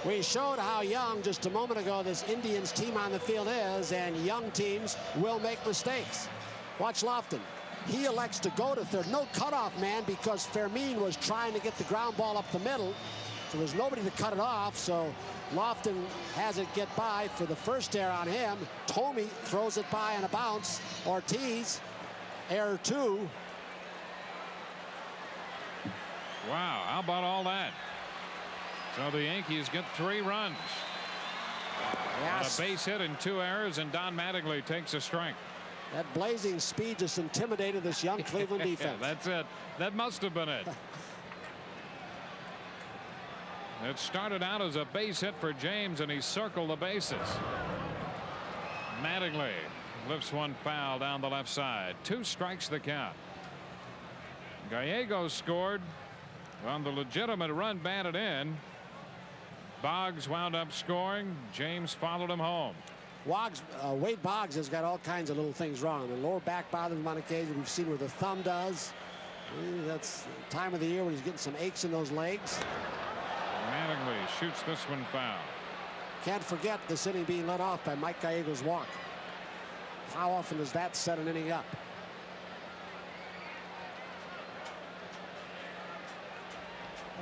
We showed how young just a moment ago this Indians team on the field is, and young teams will make mistakes. Watch Lofton. He elects to go to third. No cutoff man because Fermin was trying to get the ground ball up the middle. So there's nobody to cut it off. So Lofton has it get by for the first error on him. Thome throws it by on a bounce. Ortiz, error 2. Wow, how about all that? So the Yankees get 3 runs. Yes. A base hit and 2 errors, and Don Mattingly takes a strike. That blazing speed just intimidated this young Cleveland defense. That's it. That must have been it. It started out as a base hit for James, and he circled the bases. Mattingly lifts one foul down the left side. 2 strikes the count. Gallego scored on the legitimate run batted in. Boggs wound up scoring. James followed him home. Wade Boggs has got all kinds of little things wrong. The lower back bothers him on occasion. We've seen where the thumb does. That's the time of the year when he's getting some aches in those legs. Mattingly shoots this one foul. Can't forget this inning being led off by Mike Gallego's walk. How often does that set an inning up?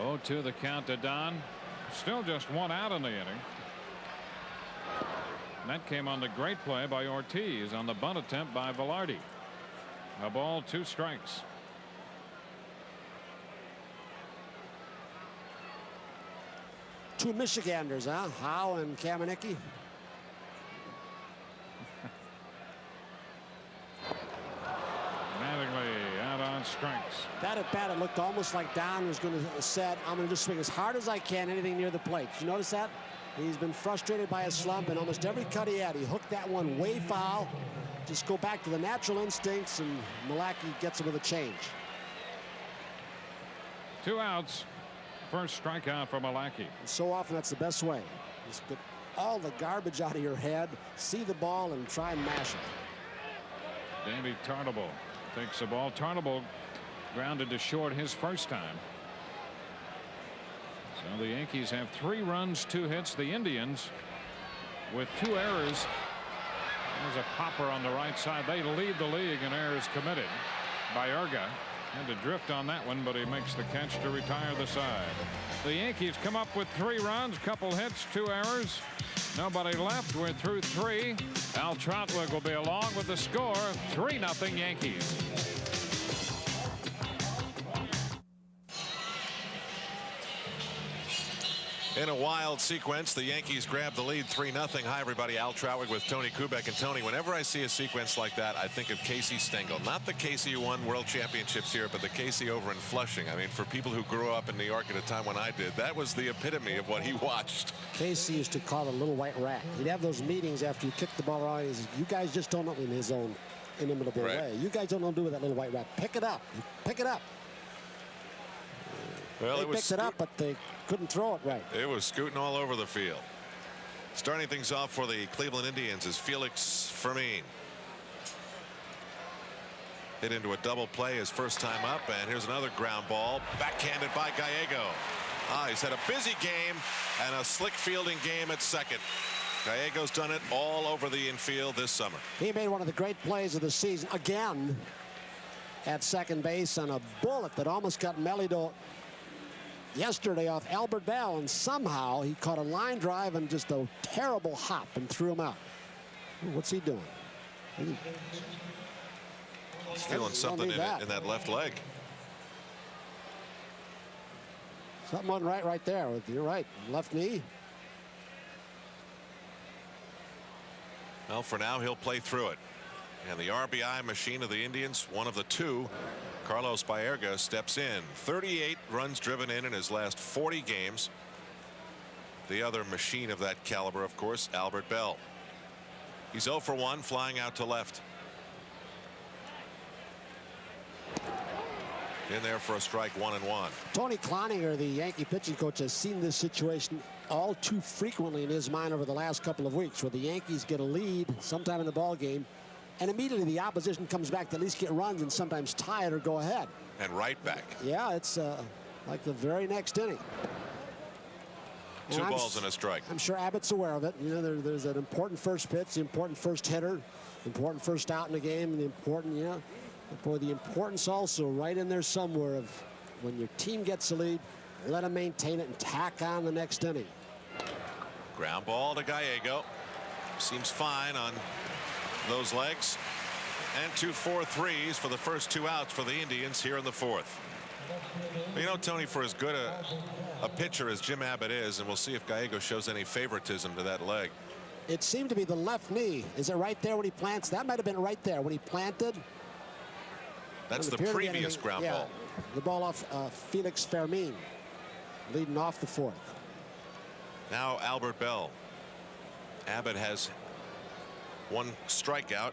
Oh, 2 the count to Don. Still just 1 out in the inning. And that came on the great play by Ortiz on the bunt attempt by Velarde. A ball, 2 strikes. Two Michiganders, huh? Howe and Kamenicki. Mattingly out on strikes. That at bat, it looked almost like Don was going to set, I'm going to just swing as hard as I can anything near the plate. Did you notice that? He's been frustrated by a slump, and almost every cut he had, he hooked that one way foul. Just go back to the natural instincts, and Malachi gets him with a change. 2 outs. First strikeout for Malachi. And so often that's the best way. Just get all the garbage out of your head, see the ball, and try and mash it. Davey Tarnable takes the ball. Tarnable grounded to short his first time. So the Yankees have 3 runs, 2 hits. The Indians with 2 errors. There's a popper on the right side. They lead the league in errors committed by Urga. Had to drift on that one, but he makes the catch to retire the side. The Yankees come up with 3 runs, couple hits, 2 errors. Nobody left. We're through 3. Al Trautwig will be along with the score. 3-0 Yankees. In a wild sequence, the Yankees grab the lead 3-0. Hi, everybody. Al Trautwig with Tony Kubek. And Tony, whenever I see a sequence like that, I think of Casey Stengel. Not the Casey who won world championships here, but the Casey over in Flushing. I mean, for people who grew up in New York at a time when I did, that was the epitome of what he watched. Casey used to call it a little white rat. He'd have those meetings after you kicked the ball around. He says, you guys just don't know, in his own inimitable way. You guys don't know what to do with that little white rat. Pick it up. Pick it up. Well, they picked it up, but they couldn't throw it right. It was scooting all over the field. Starting things off for the Cleveland Indians is Felix Fermin. Hit into a double play his first time up, and here's another ground ball backhanded by Gallego. He's had a busy game and a slick fielding game at second. Gallego's done it all over the infield this summer. He made one of the great plays of the season again. at second base on a bullet that almost got Melido yesterday off Albert Bell, and somehow he caught a line drive and just a terrible hop and threw him out. What's he doing? He's feeling something in that left leg. Something wasn't right there. You're right. Left knee. Well, for now, he'll play through it. And the RBI machine of the Indians, one of the two, Carlos Baerga, steps in. 38 runs driven in his last 40 games. The other machine of that caliber, of course, Albert Bell. He's 0 for 1, flying out to left. In there for a strike, 1-1. Tony Cloninger, the Yankee pitching coach, has seen this situation all too frequently in his mind over the last couple of weeks, where the Yankees get a lead sometime in the ball game, and immediately the opposition comes back to at least get runs and sometimes tie it or go ahead. And right back. Yeah, it's like the very next inning. And 2 balls and a strike. I'm sure Abbott's aware of it. You know, there's an important first pitch, the important first hitter, important first out in the game, and the important, you know, boy, the importance also right in there somewhere of when your team gets the lead, let them maintain it and tack on the next inning. Ground ball to Gallego. Seems fine on those legs. And 2 4-3s for the first 2 outs for the Indians here in the 4th. You know, Tony, for as good a pitcher as Jim Abbott is, and we'll see if Gallego shows any favoritism to that leg. It seemed to be the left knee. Is it right there when he plants? That might have been right there when he planted. That's the previous ground ball. The ball off Felix Fermin, leading off the 4th. Now Albert Bell. Abbott has 1 strikeout,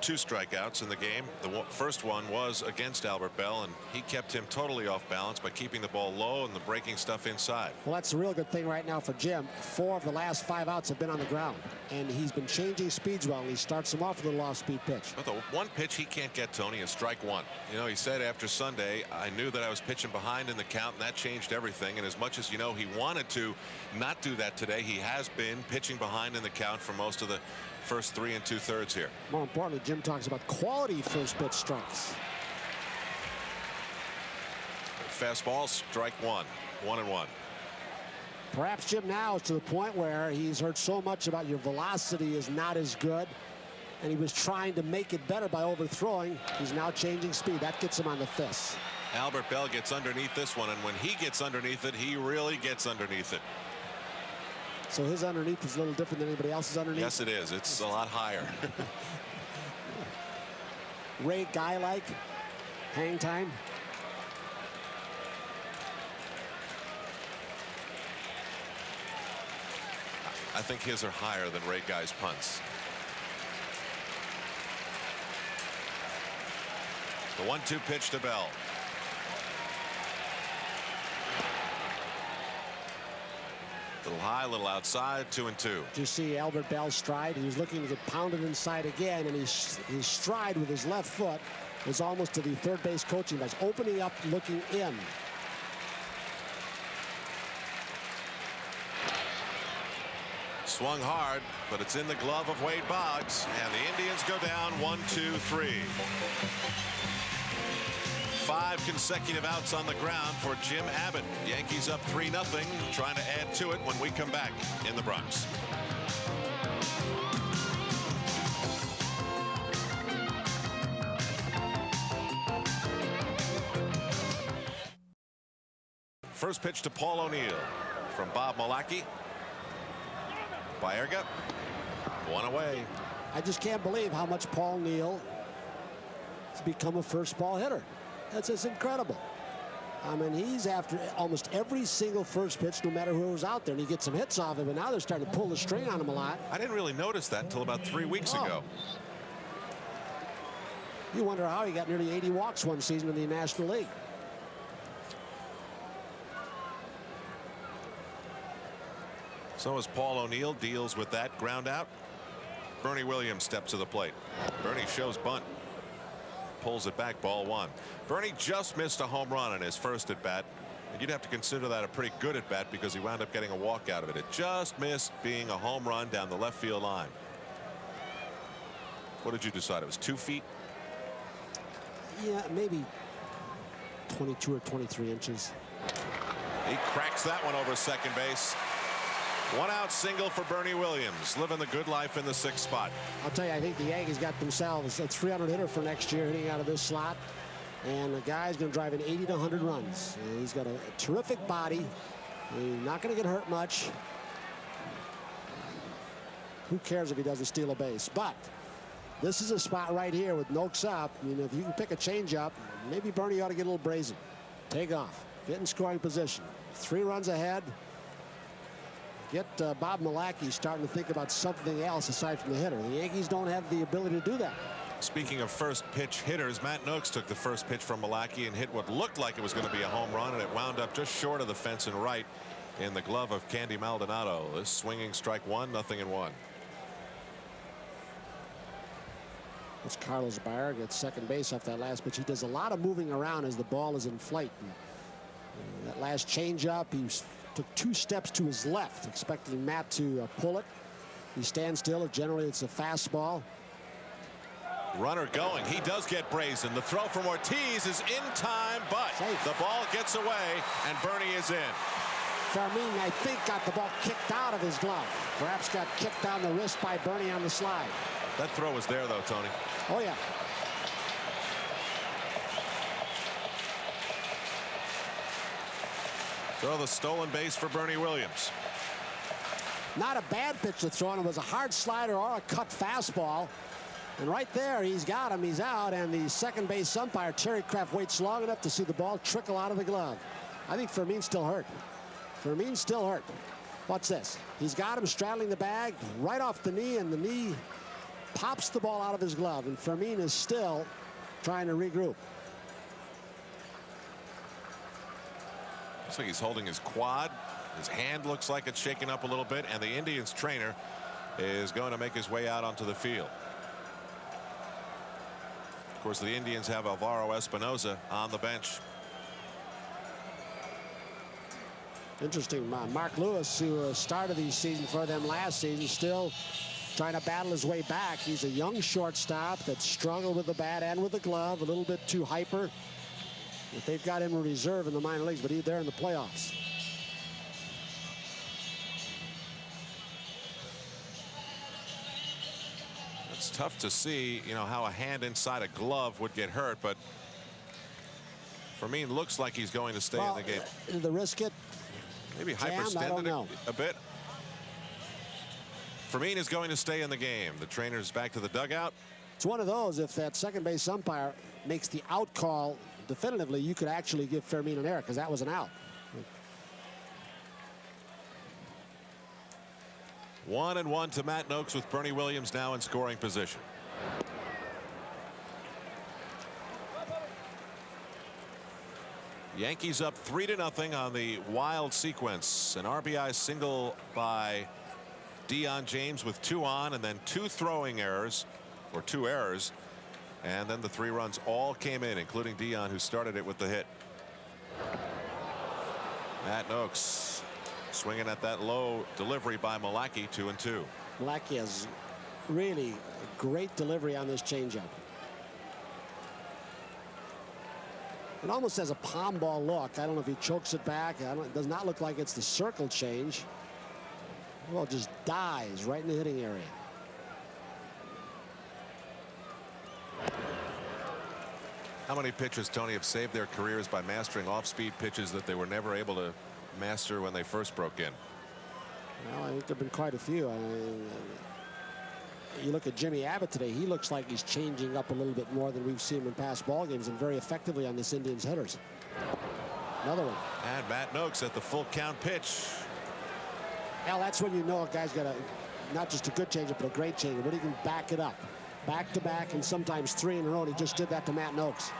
2 strikeouts in the game. The first one was against Albert Bell, and he kept him totally off balance by keeping the ball low and the breaking stuff inside. Well, that's a real good thing right now for Jim. 4 of the last 5 outs have been on the ground, and he's been changing speeds well. And he starts them off with a low speed pitch. But the one pitch he can't get, Tony, is strike 1. You know, he said after Sunday, I knew that I was pitching behind in the count, and that changed everything. And as much as, you know, he wanted to not do that today, he has been pitching behind in the count for most of the first 3 2/3 here. More importantly, Jim talks about quality first pitch strikes. Fastball, strike 1, 1-1. Perhaps Jim now is to the point where he's heard so much about your velocity is not as good, and he was trying to make it better by overthrowing. He's now changing speed. That gets him on the fists. Albert Bell gets underneath this one, and when he gets underneath it, he really gets underneath it. So his underneath is a little different than anybody else's underneath? Yes, it is. It's a lot higher. Ray Guy-like hang time. I think his are higher than Ray Guy's punts. The 1-2 pitch to Bell. Little high, little outside, 2-2. Did you see Albert Bell's stride? He was looking to get pounded inside again, and his stride with his left foot was almost to the third base coaching box, opening up, looking in. Swung hard, but it's in the glove of Wade Boggs, and the Indians go down 1-2-3. 5 consecutive outs on the ground for Jim Abbott. Yankees up 3-0, trying to add to it when we come back in the Bronx. First pitch to Paul O'Neill from Bob Malachy. Baerga, 1 away. I just can't believe how much Paul O'Neill has become a first ball hitter. That's just incredible. I mean, he's after almost every single first pitch, no matter who was out there, and he gets some hits off it, but now they're starting to pull the string on him a lot. I didn't really notice that until about 3 weeks ago. You wonder how he got nearly 80 walks one season in the National League. So as Paul O'Neill deals with that ground out, Bernie Williams steps to the plate. Bernie shows bunt. Pulls it back, ball 1. Bernie just missed a home run in his first at bat. And you'd have to consider that a pretty good at bat because he wound up getting a walk out of it. It just missed being a home run down the left field line. What did you decide? It was 2 feet? Yeah, maybe 22 or 23 inches. He cracks that one over second base. One out single for Bernie Williams, living the good life in the 6th spot. I'll tell you, I think the Yankees got themselves a 300 hitter for next year hitting out of this slot. And the guy's going to drive in 80 to 100 runs. And he's got a terrific body. He's not going to get hurt much. Who cares if he doesn't steal a base? But this is a spot right here with Noakes up. I mean, if you can pick a changeup, maybe Bernie ought to get a little brazen. Take off. Get in scoring position. 3 runs ahead. Get Bob Milacki starting to think about something else aside from the hitter. The Yankees don't have the ability to do that. Speaking of first pitch hitters, Matt Noakes took the first pitch from Milacki and hit what looked like it was going to be a home run, and it wound up just short of the fence and right in the glove of Candy Maldonado. This swinging strike one, 0-1. It's Carlos Baer gets second base off that last pitch. He does a lot of moving around as the ball is in flight. And that last changeup, he took 2 steps to his left, expecting Matt to pull it. He stands still. Generally, it's a fastball. Runner going. He does get brazen. The throw from Ortiz is in time, but Safe. The ball gets away, and Bernie is in. Fermin, I think, got the ball kicked out of his glove. Perhaps got kicked down the wrist by Bernie on the slide. That throw was there, though, Tony. Oh, yeah. Throw the stolen base for Bernie Williams. Not a bad pitch to throw, and it was a hard slider or a cut fastball. And right there, he's got him. He's out, and the second base umpire, Terry Kraft, waits long enough to see the ball trickle out of the glove. I think Fermin's still hurt. Fermin's still hurt. Watch this. He's got him straddling the bag right off the knee, and the knee pops the ball out of his glove, and Fermin is still trying to regroup. Looks like he's holding his quad. His hand looks like it's shaking up a little bit, and the Indians trainer is going to make his way out onto the field. Of course, the Indians have Alvaro Espinoza on the bench. Interesting. Mark Lewis, who started the season for them last season, still trying to battle his way back. He's a young shortstop that struggled with the bat and with the glove, a little bit too hyper. But they've got him in reserve in the minor leagues, but he's there in the playoffs. It's tough to see, you know, how a hand inside a glove would get hurt, but Fermin looks like he's going to stay in the game. The risk it. Maybe jammed, hyperextended a bit. Fermin is going to stay in the game. The trainer's back to the dugout. It's one of those, if that second base umpire makes the out call definitively, you could actually give Fermin an error, because that was an out. 1-1 to Matt Noakes, with Bernie Williams now in scoring position. Yankees up 3-0 on the wild sequence. An RBI single by Dion James with 2 on, and then 2 throwing errors, or 2 errors, and then the 3 runs all came in, including Dion, who started it with the hit. Matt Noakes swinging at that low delivery by Milacki, 2-2. Milacki has really a great delivery on this changeup. It almost has a palm ball look. I don't know if he chokes it back. It does not look like it's the circle change. Well, just dies right in the hitting area. How many pitchers, Tony, have saved their careers by mastering off-speed pitches that they were never able to master when they first broke in? Well, I think there have been quite a few. You look at Jimmy Abbott today, he looks like he's changing up a little bit more than we've seen him in past ball games, and very effectively on this Indians hitters. Another one. And Matt Noakes at the full count pitch. Well, that's when you know a guy's got not just a good changeup, but a great changeup, but he can back it up. Back to back, and sometimes 3 in a row, and he just did that to Matt Noakes.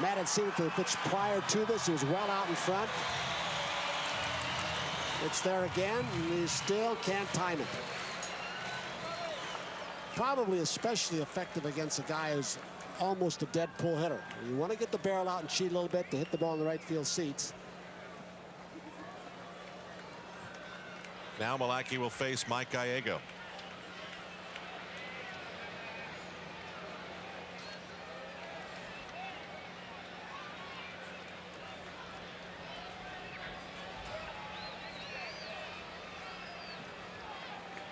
Matt had seen it for the pitch prior to this. He was well out in front. It's there again, and he still can't time it. Probably especially effective against a guy who's almost a dead pull hitter. You want to get the barrel out and cheat a little bit to hit the ball in the right field seats. Now Milacki will face Mike Gallego.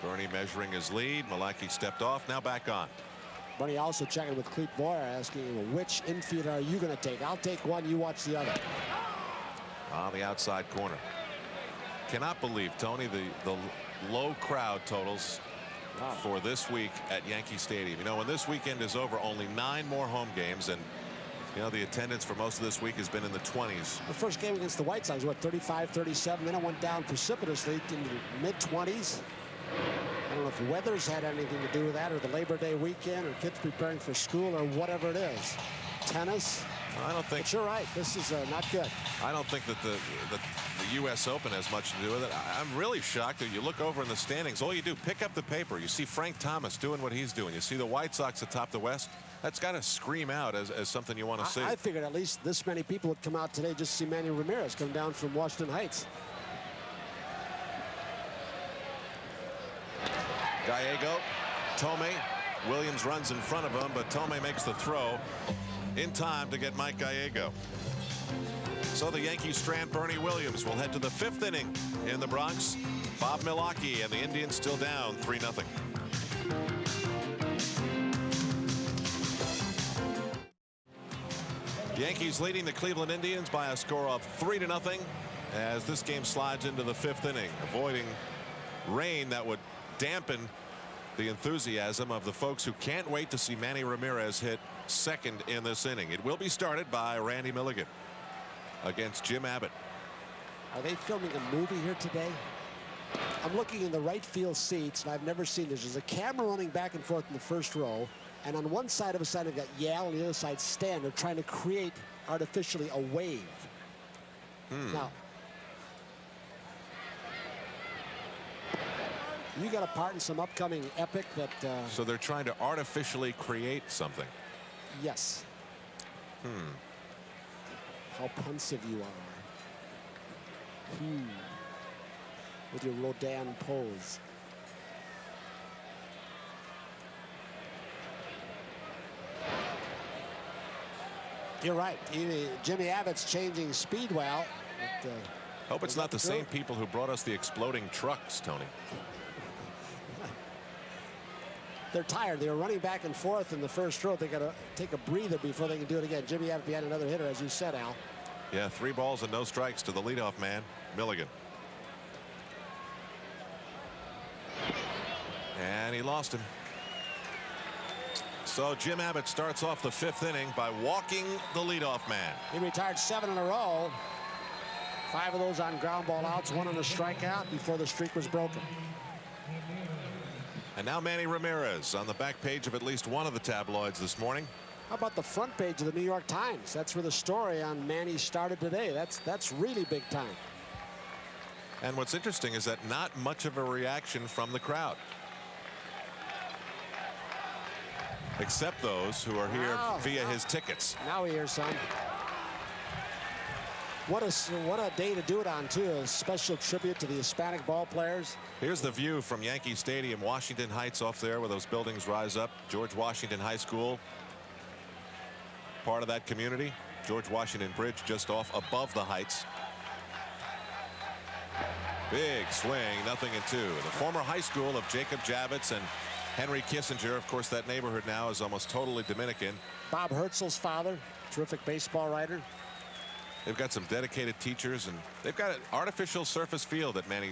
Bernie measuring his lead. Milwaukee stepped off, now back on. Bernie also checking with Clete Boyer, asking him, which infielder are you going to take? I'll take one, you watch the other. On the outside corner. Cannot believe, Tony, the low crowd totals for this week at Yankee Stadium. You know, when this weekend is over, only 9 more home games, and you know the attendance for most of this week has been in the 20s. The first game against the White Sox, what, 35, 37, then it went down precipitously in the mid-20s. I don't know if weather's had anything to do with that, or the Labor Day weekend, or kids preparing for school, or whatever it is. Tennis. I don't think. But you're right. This is not good. I don't think that the U.S. Open has much to do with it. I'm really shocked that you look over in the standings. All you do, pick up the paper. You see Frank Thomas doing what he's doing. You see the White Sox atop the West. That's got to scream out as something you want to see. I figured at least this many people would come out today just to see Manny Ramirez come down from Washington Heights. Gallego, Tomei, Williams runs in front of him, but Tomei makes the throw in time to get Mike Gallego. So the Yankees strand Bernie Williams. Will head to the 5th inning in the Bronx. Bob Milwaukee and the Indians still down 3-0. The Yankees leading the Cleveland Indians by a score of 3-0 as this game slides into the 5th inning, avoiding rain that would dampen the enthusiasm of the folks who can't wait to see Manny Ramirez hit second in this inning. It will be started by Randy Milligan against Jim Abbott. Are they filming a movie here today? I'm looking in the right field seats, and I've never seen this. There's a camera running back and forth in the first row, and on one side of a side, they've got Yale, on the other side, Stan. They're trying to create artificially a wave. Now, you got a part in some upcoming epic that... So they're trying to artificially create something. Yes. How pensive you are. With your Rodin pose. You're right. Jimmy Abbott's changing speed well. Hope it's not the same people who brought us the exploding trucks, Tony. They're tired. They were running back and forth in the first row. They got to take a breather before they can do it again. Jimmy Abbott behind another hitter, as you said, Al. Yeah, 3 balls and no strikes to the leadoff man, Milligan. And he lost him. So Jim Abbott starts off the 5th inning by walking the leadoff man. He retired 7 in a row. 5 of those on ground ball outs, 1 on a strikeout before the streak was broken. And now Manny Ramirez on the back page of at least one of the tabloids this morning. How about the front page of the New York Times? That's where the story on Manny started today. That's really big time. And what's interesting is that not much of a reaction from the crowd, except those who are here via his tickets. Now we hear some. What a day to do it on, too. A special tribute to the Hispanic ball players. Here's the view from Yankee Stadium, Washington Heights off there where those buildings rise up. George Washington High School, part of that community. George Washington Bridge just off above the Heights. Big swing, 0-2. The former high school of Jacob Javits and Henry Kissinger. Of course, that neighborhood now is almost totally Dominican. Bob Herzl's father, terrific baseball writer. They've got some dedicated teachers, and they've got an artificial surface field that Manny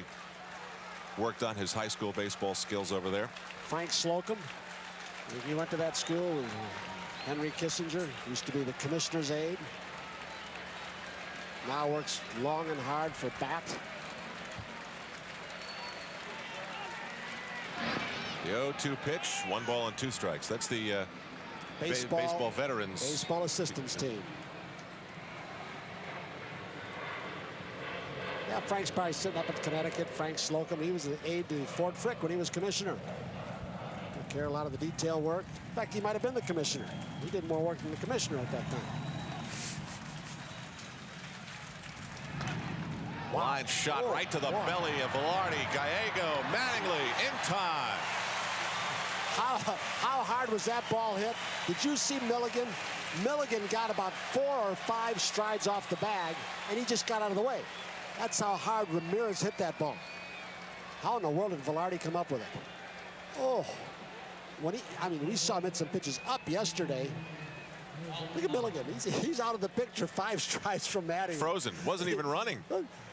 worked on his high school baseball skills over there. Frank Slocum, he went to that school with Henry Kissinger, used to be the commissioner's aide. Now works long and hard for Bat. The 0-2 pitch, 1 ball and 2 strikes. That's the baseball veterans. Baseball assistants team. Yeah, Frank's probably sitting up in Connecticut. Frank Slocum, he was an aide to Ford Frick when he was commissioner. Took care of a lot of the detail work. In fact, he might have been the commissioner. He did more work than the commissioner at that time. Line shot right to the belly of Velarde. Gallego, Mattingly in time. How hard was that ball hit? Did you see Milligan? Milligan got about 4 or 5 strides off the bag, and he just got out of the way. That's how hard Ramirez hit that ball. How in the world did Velarde come up with it? Oh, we saw him hit some pitches up yesterday. Look at Milligan. He's out of the picture 5 strides from Matting. Frozen. Wasn't even running.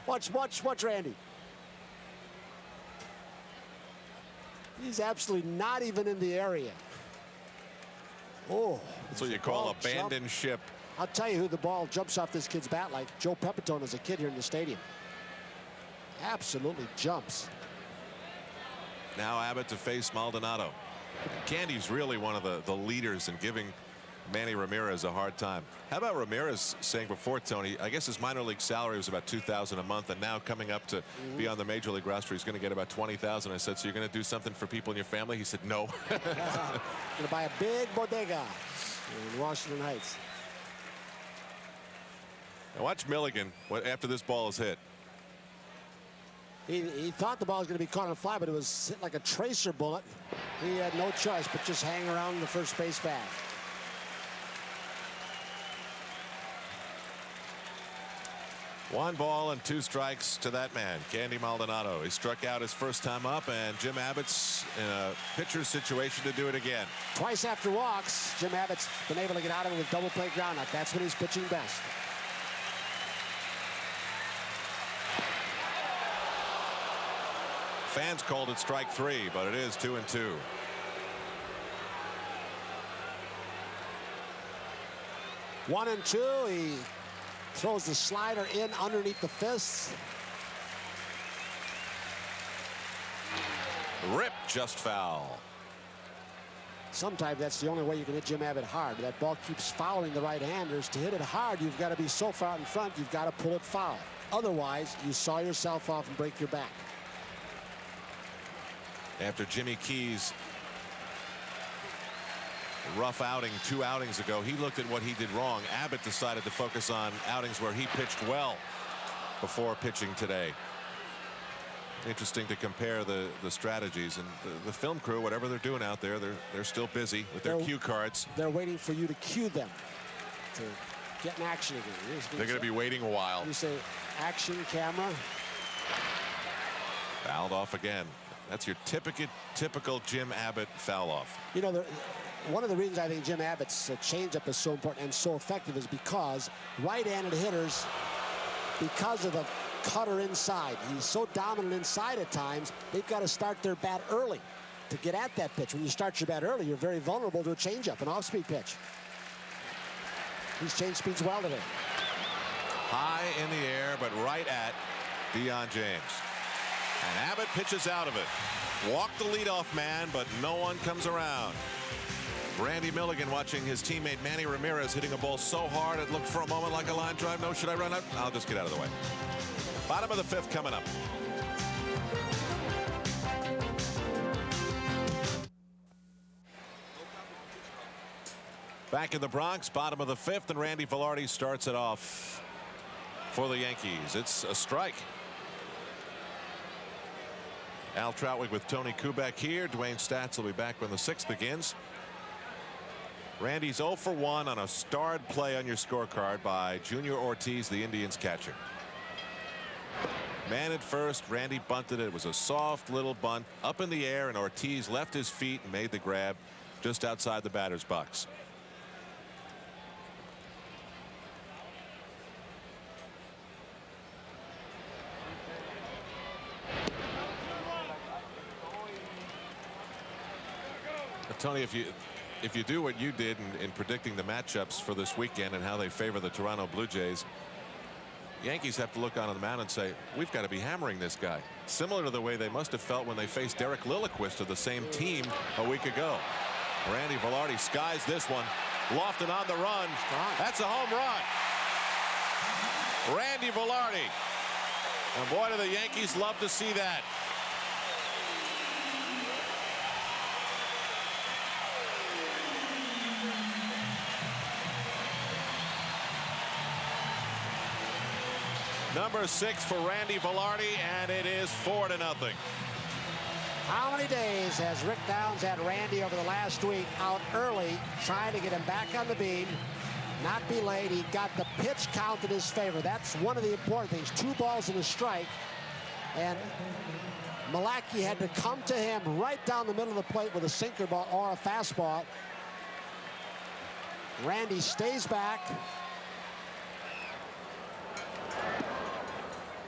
Watch Randy. He's absolutely not even in the area. Oh. That's what you call abandoned ship. I'll tell you who the ball jumps off this kid's bat like. Joe Pepitone as a kid here in the stadium. Absolutely jumps. Now Abbott to face Maldonado. Candy's really one of the leaders in giving Manny Ramirez a hard time. How about Ramirez saying before, Tony, I guess his minor league salary was about $2,000 a month, and now coming up to be on the major league roster, he's going to get about $20,000. I said, so you're going to do something for people in your family? He said, no. Going to buy a big bodega in Washington Heights. Now watch Milligan after this ball is hit. He thought the ball was going to be caught on fly, but it was hit like a tracer bullet. He had no choice but just hang around the first base bag. 1 ball and 2 strikes to that man, Candy Maldonado. He struck out his first time up, and Jim Abbott's in a pitcher's situation to do it again. Twice after walks, Jim Abbott's been able to get out of it with double play ground out. That's when he's pitching best. Fans called it strike 3, but it is 2-2. One and 2. He throws the slider in underneath the fists. Rip just foul. Sometimes that's the only way you can hit Jim Abbott hard. That ball keeps following the right-handers. To hit it hard, you've got to be so far out in front, you've got to pull it foul. Otherwise, you saw yourself off and break your back. After Jimmy Key's rough outing 2 outings ago, he looked at what he did wrong. Abbott decided to focus on outings where he pitched well before pitching today. Interesting to compare the strategies, and the film crew, whatever they're doing out there, they're still busy with their cue cards. They're waiting for you to cue them to get in action again. They're going to be waiting a while. You say action, camera. Fouled off again. That's your typical Jim Abbott foul off. You know, one of the reasons I think Jim Abbott's changeup is so important and so effective is because right-handed hitters, because of the cutter inside, he's so dominant inside at times, they've got to start their bat early to get at that pitch. When you start your bat early, you're very vulnerable to a changeup, an off-speed pitch. He's changed speeds well today. High in the air, but right at Deion James. And Abbott pitches out of it. Walked the leadoff man, but no one comes around. Randy Milligan watching his teammate Manny Ramirez hitting a ball so hard it looked for a moment like a line drive. No, should I run up? I'll just get out of the way. Bottom of the 5th coming up. Back in the Bronx, bottom of the 5th, and Randy Velarde starts it off for the Yankees. It's a strike. Al Troutwig with Tony Kubek here. Dwayne Statz will be back when the 6th begins. Randy's 0 for 1 on a starred play on your scorecard by Junior Ortiz, the Indians catcher. Man at first, Randy bunted it. It was a soft little bunt up in the air, and Ortiz left his feet and made the grab just outside the batter's box. Tony, if you do what you did in predicting the matchups for this weekend and how they favor the Toronto Blue Jays, Yankees have to look on the mound and say, we've got to be hammering this guy. Similar to the way they must have felt when they faced Derek Lilliquist of the same team a week ago. Randy Velarde skies this one. Lofton on the run. That's a home run. Randy Velarde. And boy, do the Yankees love to see that. Number 6 for Randy Velarde, and it is 4-0. How many days has Rick Downs had Randy over the last week out early, trying to get him back on the beam, not be late? He got the pitch count in his favor. That's one of the important things. 2 balls and a strike, and Malachi had to come to him right down the middle of the plate with a sinker ball or a fastball. Randy stays back.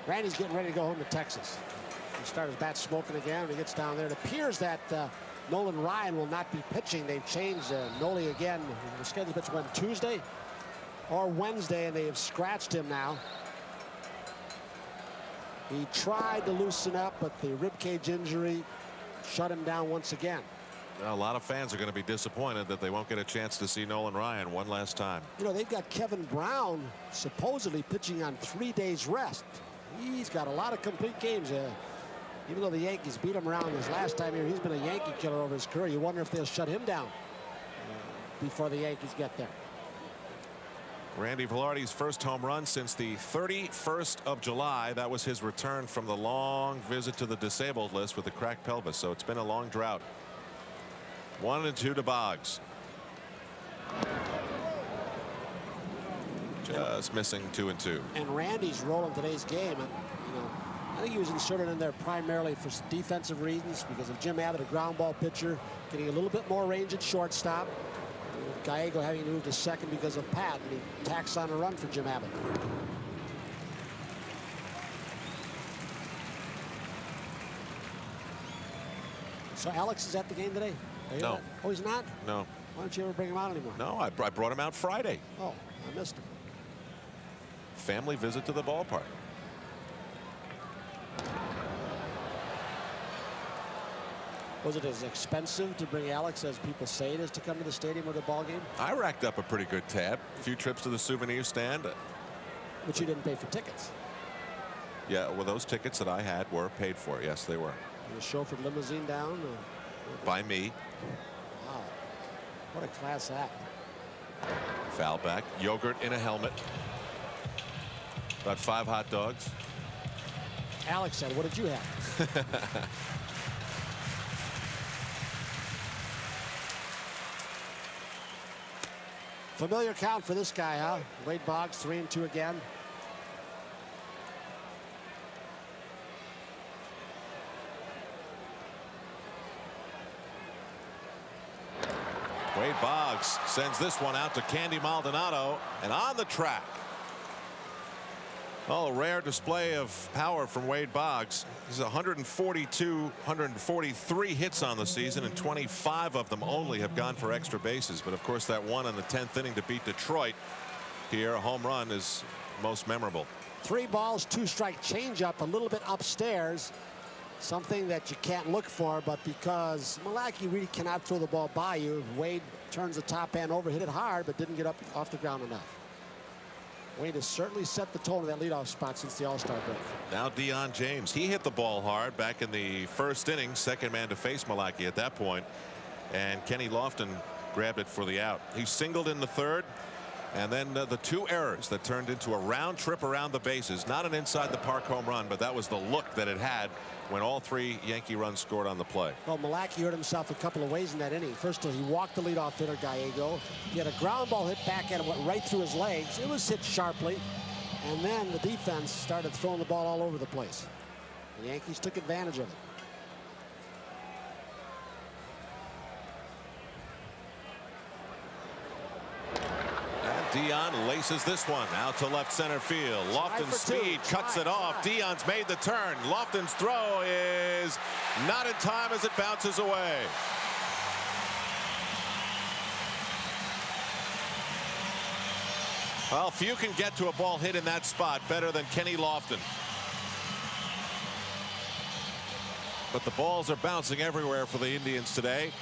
Randy's getting ready to go home to Texas. He started his bat smoking again when he gets down there. It appears that Nolan Ryan will not be pitching. They've changed Noli again. The scheduled pitch went Tuesday or Wednesday, and they have scratched him now. He tried to loosen up, but the ribcage injury shut him down once again. A lot of fans are going to be disappointed that they won't get a chance to see Nolan Ryan one last time. You know, they've got Kevin Brown supposedly pitching on 3 days rest. He's got a lot of complete games. Even though the Yankees beat him around his last time here, he's been a Yankee killer over his career. You wonder if they'll shut him down before the Yankees get there. Randy Velarde's first home run since the 31st of July. That was his return from the long visit to the disabled list with a cracked pelvis. So it's been a long drought. 1-2 to Boggs. Just missing 2-2. And Randy's role in today's game, and you know, I think he was inserted in there primarily for defensive reasons because of Jim Abbott, a ground ball pitcher, getting a little bit more range at shortstop. Gallego having to move to second because of Pat, and he tacks on a run for Jim Abbott. So Alex is at the game today? No. Oh, he's not? No. Why don't you ever bring him out anymore? No, I brought him out Friday. Oh, I missed him. Family visit to the ballpark. Was it as expensive to bring Alex as people say it is to come to the stadium or the ball game? I racked up a pretty good tab. A few trips to the souvenir stand. But you didn't pay for tickets. Yeah, well, those tickets that I had were paid for. Yes, they were. The chauffeured limousine down? By me. Wow. What a class act. Foul back. Yogurt in a helmet. About 5 hot dogs. Alex said, what did you have? Familiar count for this guy, huh? Wade Boggs, 3-2 again. Wade Boggs sends this one out to Candy Maldonado, and on the track. Well, a rare display of power from Wade Boggs. He's 143 hits on the season, and 25 of them only have gone for extra bases. But of course, that one in the 10th inning to beat Detroit here, a home run, is most memorable. 3 balls, 2 strike changeup, a little bit upstairs. Something that you can't look for, but because Malachi really cannot throw the ball by you, Wade turns the top end over, hit it hard, but didn't get up off the ground enough. Wade has certainly set the tone of that leadoff spot since the All-Star break. Now Dion James. He hit the ball hard back in the first inning. Second man to face Malachi at that point. And Kenny Lofton grabbed it for the out. He singled in the third. And then the 2 errors that turned into a round trip around the bases. Not an inside the park home run, but that was the look that it had when all 3 Yankee runs scored on the play. Well, Malachi hurt himself a couple of ways in that inning. First of all, he walked the leadoff hitter, Gallego. He had a ground ball hit back at him, went right through his legs. It was hit sharply. And then the defense started throwing the ball all over the place. The Yankees took advantage of it. Dion laces this one out to left center field. Lofton's speed cuts it off. Dion's made the turn. Lofton's throw is not in time as it bounces away. Well, few can get to a ball hit in that spot better than Kenny Lofton. But the balls are bouncing everywhere for the Indians today.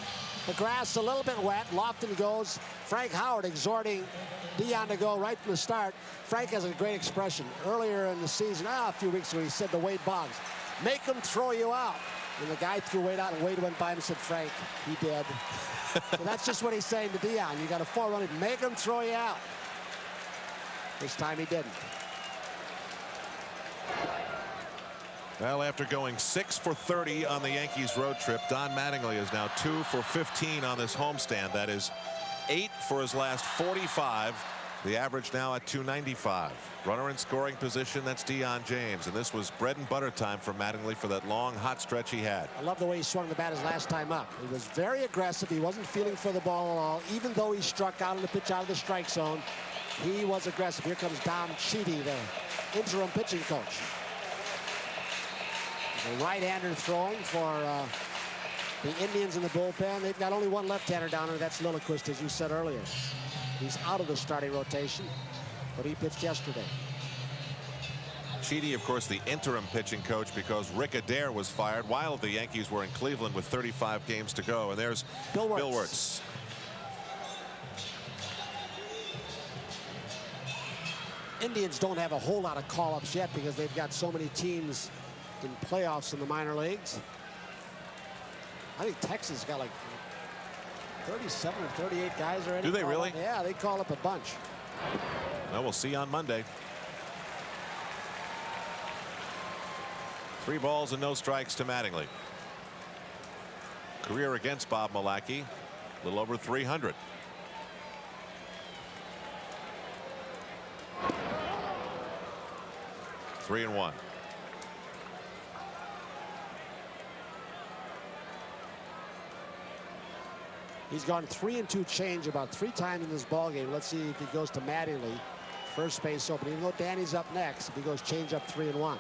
The grass a little bit wet. Lofton goes. Frank Howard exhorting Dion to go right from the start. Frank has a great expression. Earlier in the season, a few weeks ago, he said to Wade Boggs, make him throw you out. And the guy threw Wade out, and Wade went by him and said, Frank, he did. So that's just what he's saying to Dion. You got a 4-run, make him throw you out. This time he didn't. Well, after going 6 for 30 on the Yankees road trip, Don Mattingly is now 2 for 15 on this homestand. That is 8 for his last 45 The average now at 295. Runner in scoring position, that's Deion James, and this was bread and butter time for Mattingly for that long hot stretch he had. I love the way he swung the bat his last time up. He was very aggressive. He wasn't feeling for the ball at all. Even though he struck out of the pitch out of the strike zone, he was aggressive. Here comes Don Cheedy, the interim pitching coach. The right-hander throwing for the Indians in the bullpen. They've got only one left-hander down there. That's Lilliquist, as you said earlier. He's out of the starting rotation, but he pitched yesterday. Cheedy, of course, the interim pitching coach because Rick Adair was fired while the Yankees were in Cleveland with 35 games to go. And there's Bill Wirtz. Indians don't have a whole lot of call-ups yet because they've got so many teams in playoffs in the minor leagues. I think Texas got like 37 or 38 guys already. Do they really? Up. Yeah, they call up a bunch. Well, we'll see on Monday. 3 balls and no strikes to Mattingly. Career against Bob Milacki, a little over 300. Three and one. He's gone 3-2 change about 3 times in this ball game. Let's see if he goes to Mattingly. First base open. Even though Danny's up next, if he goes change up 3-1.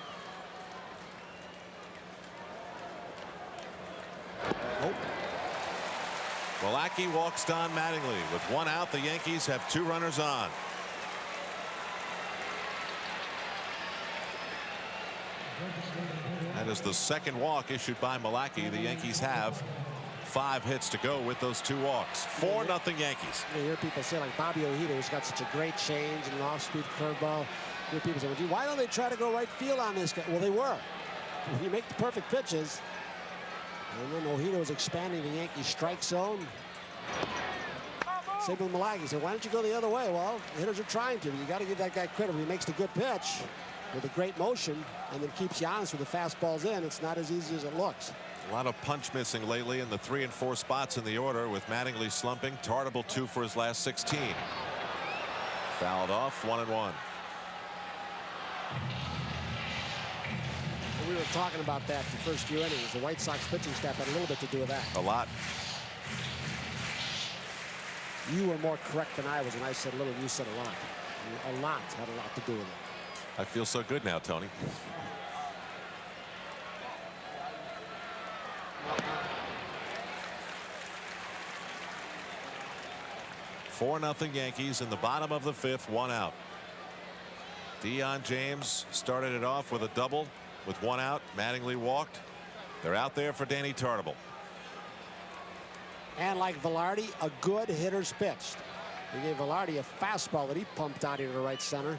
Oh. Milacki walks Don Mattingly. With 1 out, the Yankees have 2 runners on. That is the second walk issued by Milacki. The Yankees have 5 hits to go with those 2 walks. 4-0 Yankees. You hear people say like Bobby Ojeda, who's got such a great change and an off-speed curveball. You hear people say, well, gee, why don't they try to go right field on this guy? Well, they were. When you make the perfect pitches. And then Ojeda was expanding the Yankee strike zone. Same with Milacki. Said, why don't you go the other way? Well, hitters are trying to. You got to give that guy credit. When he makes the good pitch with a great motion and then keeps you honest with the fastballs in, it's not as easy as it looks. A lot of punch missing lately in the 3 and 4 spots in the order, with Mattingly slumping. Tartable 2 for his last 16. Fouled off, 1-1. We were talking about that the first few innings. The White Sox pitching staff had a little bit to do with that. A lot. You were more correct than I was when I said a little. You said a lot. A lot had a lot to do with it. I feel so good now, Tony. Four nothing Yankees in the bottom of the 5th, 1 out. Deion James started it off with a double with 1 out. Mattingly walked. They're out there for Danny Tartable. And like Velarde, a good hitter's pitched. He gave Velarde a fastball that he pumped out here to right center.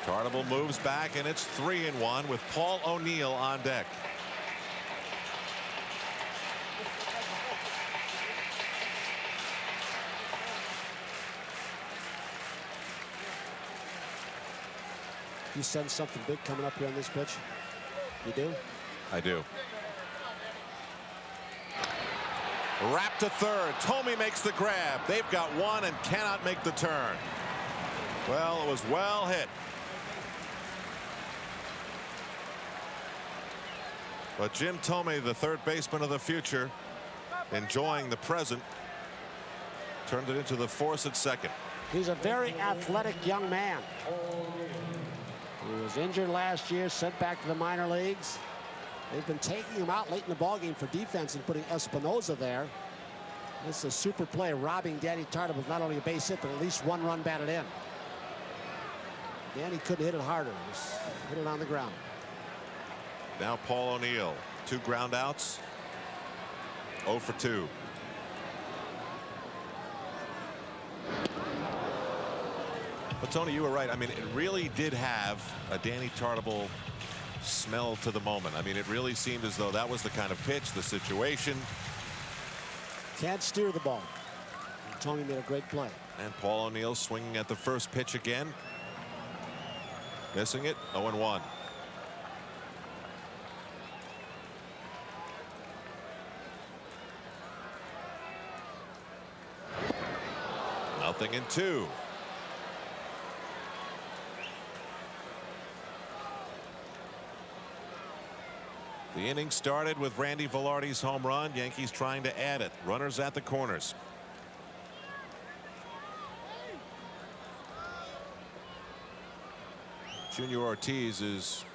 Tartable moves back, and it's 3-1 with Paul O'Neill on deck. You sense something big coming up here on this pitch? You do? I do. Wrap to third. Tomey makes the grab. They've got 1 and cannot make the turn. Well, it was well hit. But Jim Tomey, the third baseman of the future, enjoying the present, turned it into the force at second. He's a very athletic young man. He was injured last year, sent back to the minor leagues. They've been taking him out late in the ballgame for defense and putting Espinosa there. This is a super play, robbing Danny Tartable with not only a base hit, but at least 1 run batted in. Danny couldn't hit it harder. Just hit it on the ground. Now Paul O'Neill, 2 ground outs, 0 for 2. But Tony, you were right. I mean, it really did have a Danny Tartable smell to the moment. I mean, it really seemed as though that was the kind of pitch, the situation. Can't steer the ball. And Tony made a great play. And Paul O'Neill swinging at the first pitch again. Missing it, 0-1. 0-2. The inning started with Randy Velarde's home run. Yankees trying to add it. Runners at the corners. Junior Ortiz is.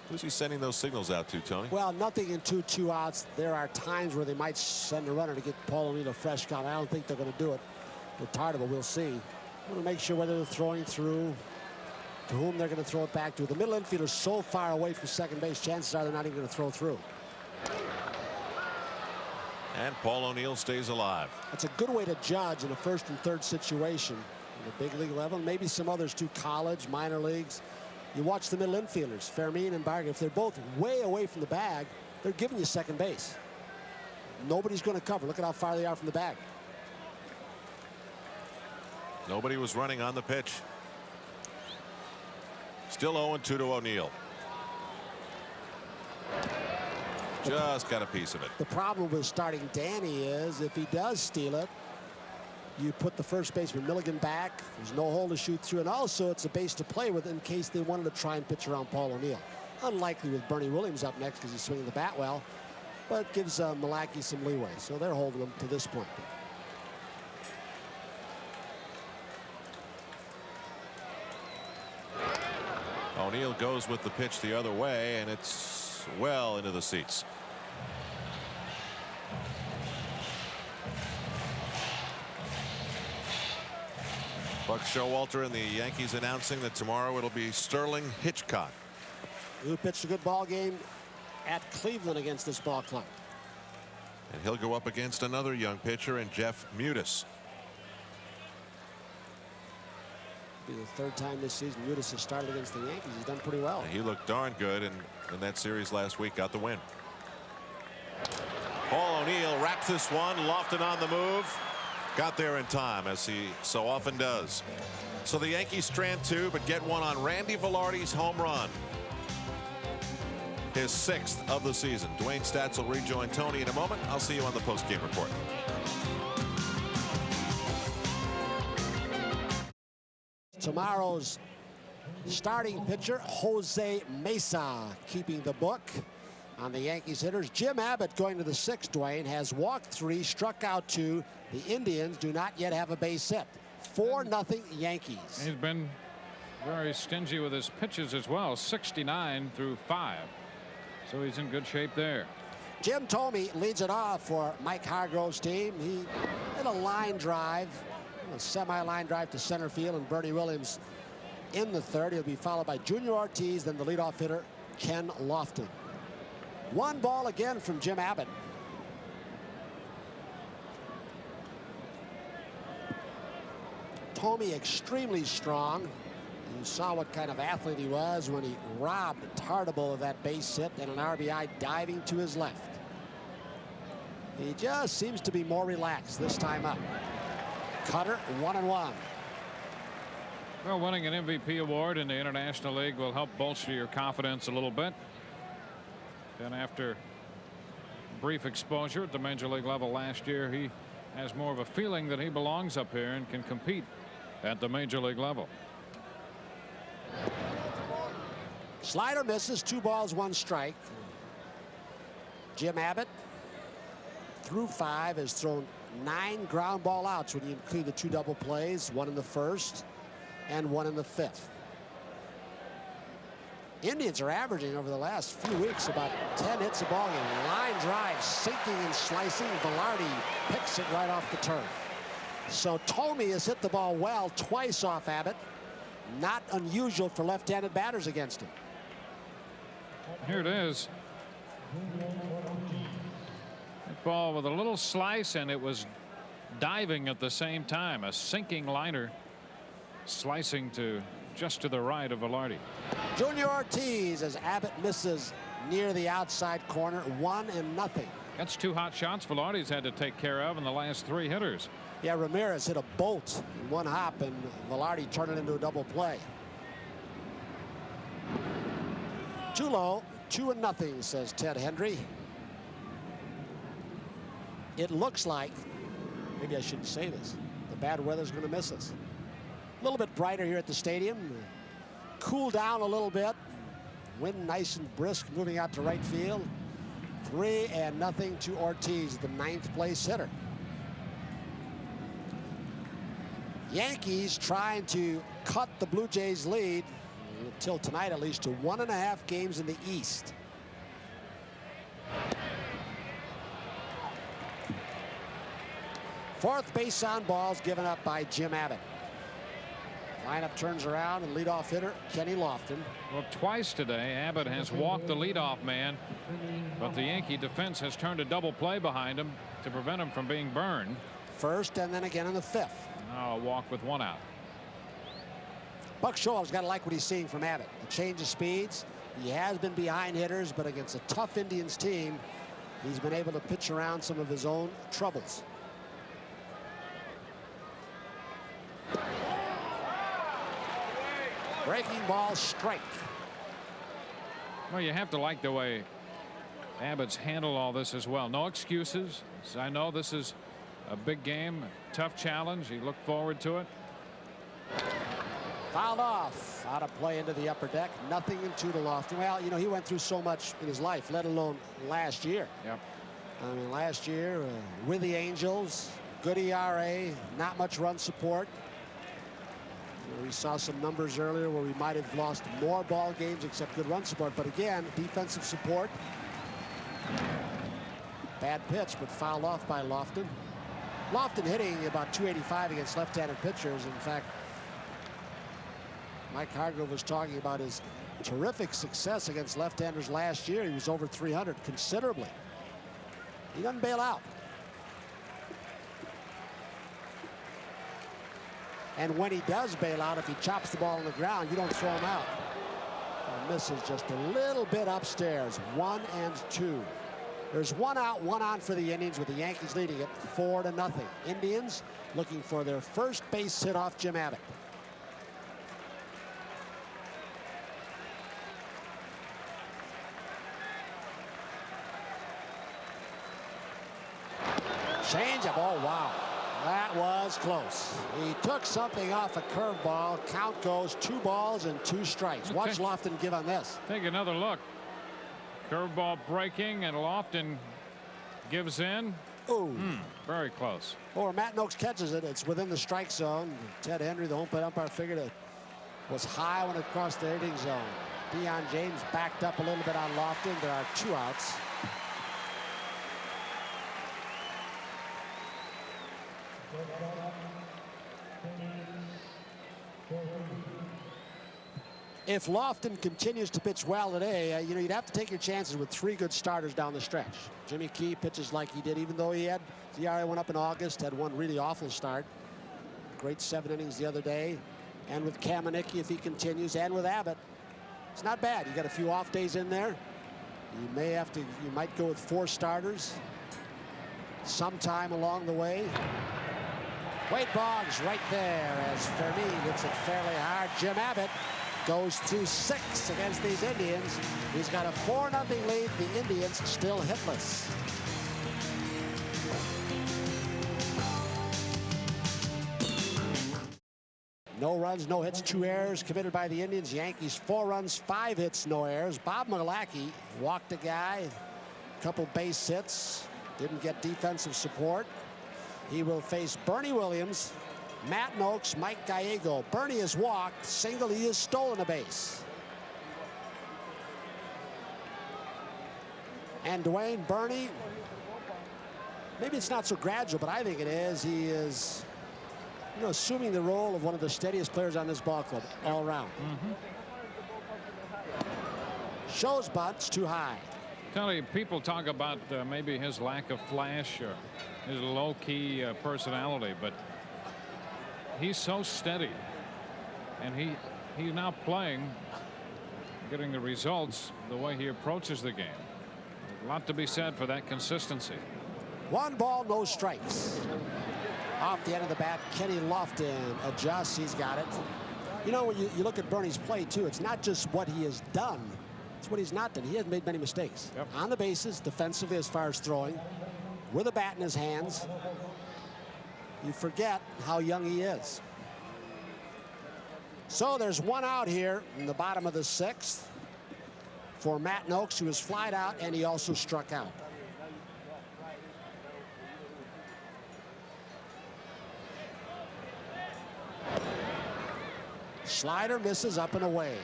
Who's he sending those signals out to, Tony? Well, nothing in 2 outs. There are times where they might send a runner to get Paul O'Neill a fresh count. I don't think they're going to do it. They're tired of it. We'll see. Want to make sure whether they're throwing through, to whom they're going to throw it back to. The middle infielder is so far away from second base, chances are they're not even going to throw through. And Paul O'Neill stays alive. That's a good way to judge in a first and third situation at the big league level. Maybe some others too, college, minor leagues. You watch the middle infielders, Fermin and Barger. If they're both way away from the bag, they're giving you second base. Nobody's going to cover. Look at how far they are from the bag. Nobody was running on the pitch. Still 0-2 to O'Neill. Just got a piece of it. The problem with starting Danny is if he does steal it, you put the first baseman Milligan back. There's no hole to shoot through, and also it's a base to play with in case they wanted to try and pitch around Paul O'Neill. Unlikely with Bernie Williams up next because he's swinging the bat well, but gives Milwaukee some leeway. So they're holding him to this point. O'Neill goes with the pitch the other way, and it's well into the seats. Buck Showalter and the Yankees announcing that tomorrow it'll be Sterling Hitchcock. Who pitched a good ball game at Cleveland against this ball club. And he'll go up against another young pitcher in Jeff Mutis. Be the third time this season Mutis has started against the Yankees. He's done pretty well. And he looked darn good in that series last week. Got the win. Paul O'Neill wrapped this one. Lofton on the move. Got there in time, as he so often does. So the Yankees strand 2, but get one on Randy Velarde's home run. His 6th of the season. Dwayne Statz will rejoin Tony in a moment. I'll see you on the post-game report. Tomorrow's starting pitcher, Jose Mesa, keeping the book on the Yankees hitters. Jim Abbott going to the 6th, Dwayne, has walked 3, struck out 2. The Indians do not yet have a base hit. 4-0 Yankees. He's been very stingy with his pitches as well. 69 through 5. So he's in good shape there. Jim Thome leads it off for Mike Hargrove's team. He had a line drive, a semi-line drive to center field, and Bernie Williams in the 3rd. He'll be followed by Junior Ortiz, then the leadoff hitter, Ken Lofton. 1 ball again from Jim Abbott. Thome extremely strong. You saw what kind of athlete he was when he robbed Tartable of that base hit and an RBI diving to his left. He just seems to be more relaxed this time up. Cutter 1-1. Well, winning an MVP award in the International League will help bolster your confidence a little bit. And after brief exposure at the major league level last year, he has more of a feeling that he belongs up here and can compete at the major league level. Slider misses. 2 balls, 1 strike. Jim Abbott through 5 has thrown 9 ground ball outs when you include the 2 double plays, 1 in the 1st and 1 in the 5th. Indians are averaging over the last few weeks about 10 hits a ball game. Line drive, sinking and slicing. Velarde picks it right off the turf. So Thome has hit the ball well twice off Abbott. Not unusual for left-handed batters against him. Here it is. That ball with a little slice, and it was diving at the same time. A sinking liner slicing to just to the right of Velarde. Junior Ortiz, as Abbott misses near the outside corner, 1-0. That's 2 hot shots Velarde's had to take care of in the last 3 hitters. Yeah, Ramirez hit a bolt in 1 hop, and Velarde turned it into a double play. Too low, 2-0, says Ted Hendry. It looks like, maybe I shouldn't say this, the bad weather's going to miss us. A little bit brighter here at the stadium. Cool down a little bit. Wind nice and brisk moving out to right field. 3-0 to Ortiz, the 9th place hitter. Yankees trying to cut the Blue Jays lead until tonight, at least, to 1.5 games in the East. Fourth base on balls given up by Jim Abbott. Lineup turns around and leadoff hitter Kenny Lofton. Well, twice today Abbott has walked the leadoff man, but the Yankee defense has turned a double play behind him to prevent him from being burned. First and then again in the 5th. Now a walk with 1 out. Buck Showalter's got to like what he's seeing from Abbott. The change of speeds. He has been behind hitters, but against a tough Indians team, he's been able to pitch around some of his own troubles. Breaking ball, strike. Well, you have to like the way Abbott's handled all this as well. No excuses. I know this is a big game, a tough challenge. He looked forward to it. Fouled off, out of play into the upper deck. Nothing into the Lofton. Well, you know, he went through so much in his life, let alone last year. Yep. I mean, last year with the Angels, good ERA, not much run support. We saw some numbers earlier where we might have lost more ball games except good run support. But again, defensive support. Bad pitch, but fouled off by Lofton. Lofton hitting about 285 against left-handed pitchers. In fact, Mike Hargrove was talking about his terrific success against left-handers last year. He was over 300 considerably. He doesn't bail out. And when he does bail out, if he chops the ball on the ground, you don't throw him out. And misses just a little bit upstairs. 1-2. There's 1 out, 1 on for the Indians, with the Yankees leading it 4-0. Indians looking for their first base hit off Jim Abbott. Changeup. Oh, wow. That was close. He took something off a curveball. Count goes 2 balls and 2 strikes. Watch Lofton give on this. Take another look. Curveball breaking, and Lofton gives in. Ooh. Very close. Or Matt Noakes catches it. It's within the strike zone. Ted Henry, the home plate umpire, figured it was high when it crossed the hitting zone. Deion James backed up a little bit on Lofton. There are 2 outs. If Lofton continues to pitch well today, you know, you'd have to take your chances with 3 good starters down the stretch. Jimmy Key pitches like he did, even though he had the ERA went up in August, had one really awful start. Great 7 innings the other day. And with Kamenicki, if he continues, and with Abbott, it's not bad. You got a few off days in there. You may have to, you might go with 4 starters sometime along the way. Wade Boggs right there as Fermin hits it fairly hard. Jim Abbott goes through 6 against these Indians. He's got a 4-0 lead. The Indians still hitless. No runs, no hits, 2 errors committed by the Indians. Yankees 4 runs, 5 hits, no errors. Bob Milacki walked a guy, couple base hits, didn't get defensive support. He will face Bernie Williams, Matt Noakes, Mike Gallego. Bernie has walked, single, he has stolen a base. And Dwayne Bernie, maybe it's not so gradual, but I think it is. He is, you know, assuming the role of one of the steadiest players on this ball club all around. Shows bunts too high. Tell you, people talk about maybe his lack of flash or his low-key personality, but he's so steady, and he's now playing, getting the results the way he approaches the game. A lot to be said for that consistency. 1 ball, no strikes. Off the end of the bat, Kenny Lofton adjusts. He's got it. You know, when you look at Bernie's play too, it's not just what he has done, it's what he's not done. He hasn't made many mistakes. Yep. On the bases, defensively as far as throwing, with a bat in his hands. you forget how young he is. So there's one out here in the bottom of the 6th for Matt Noakes, who was flied out, and he also struck out. Slider misses, up and away.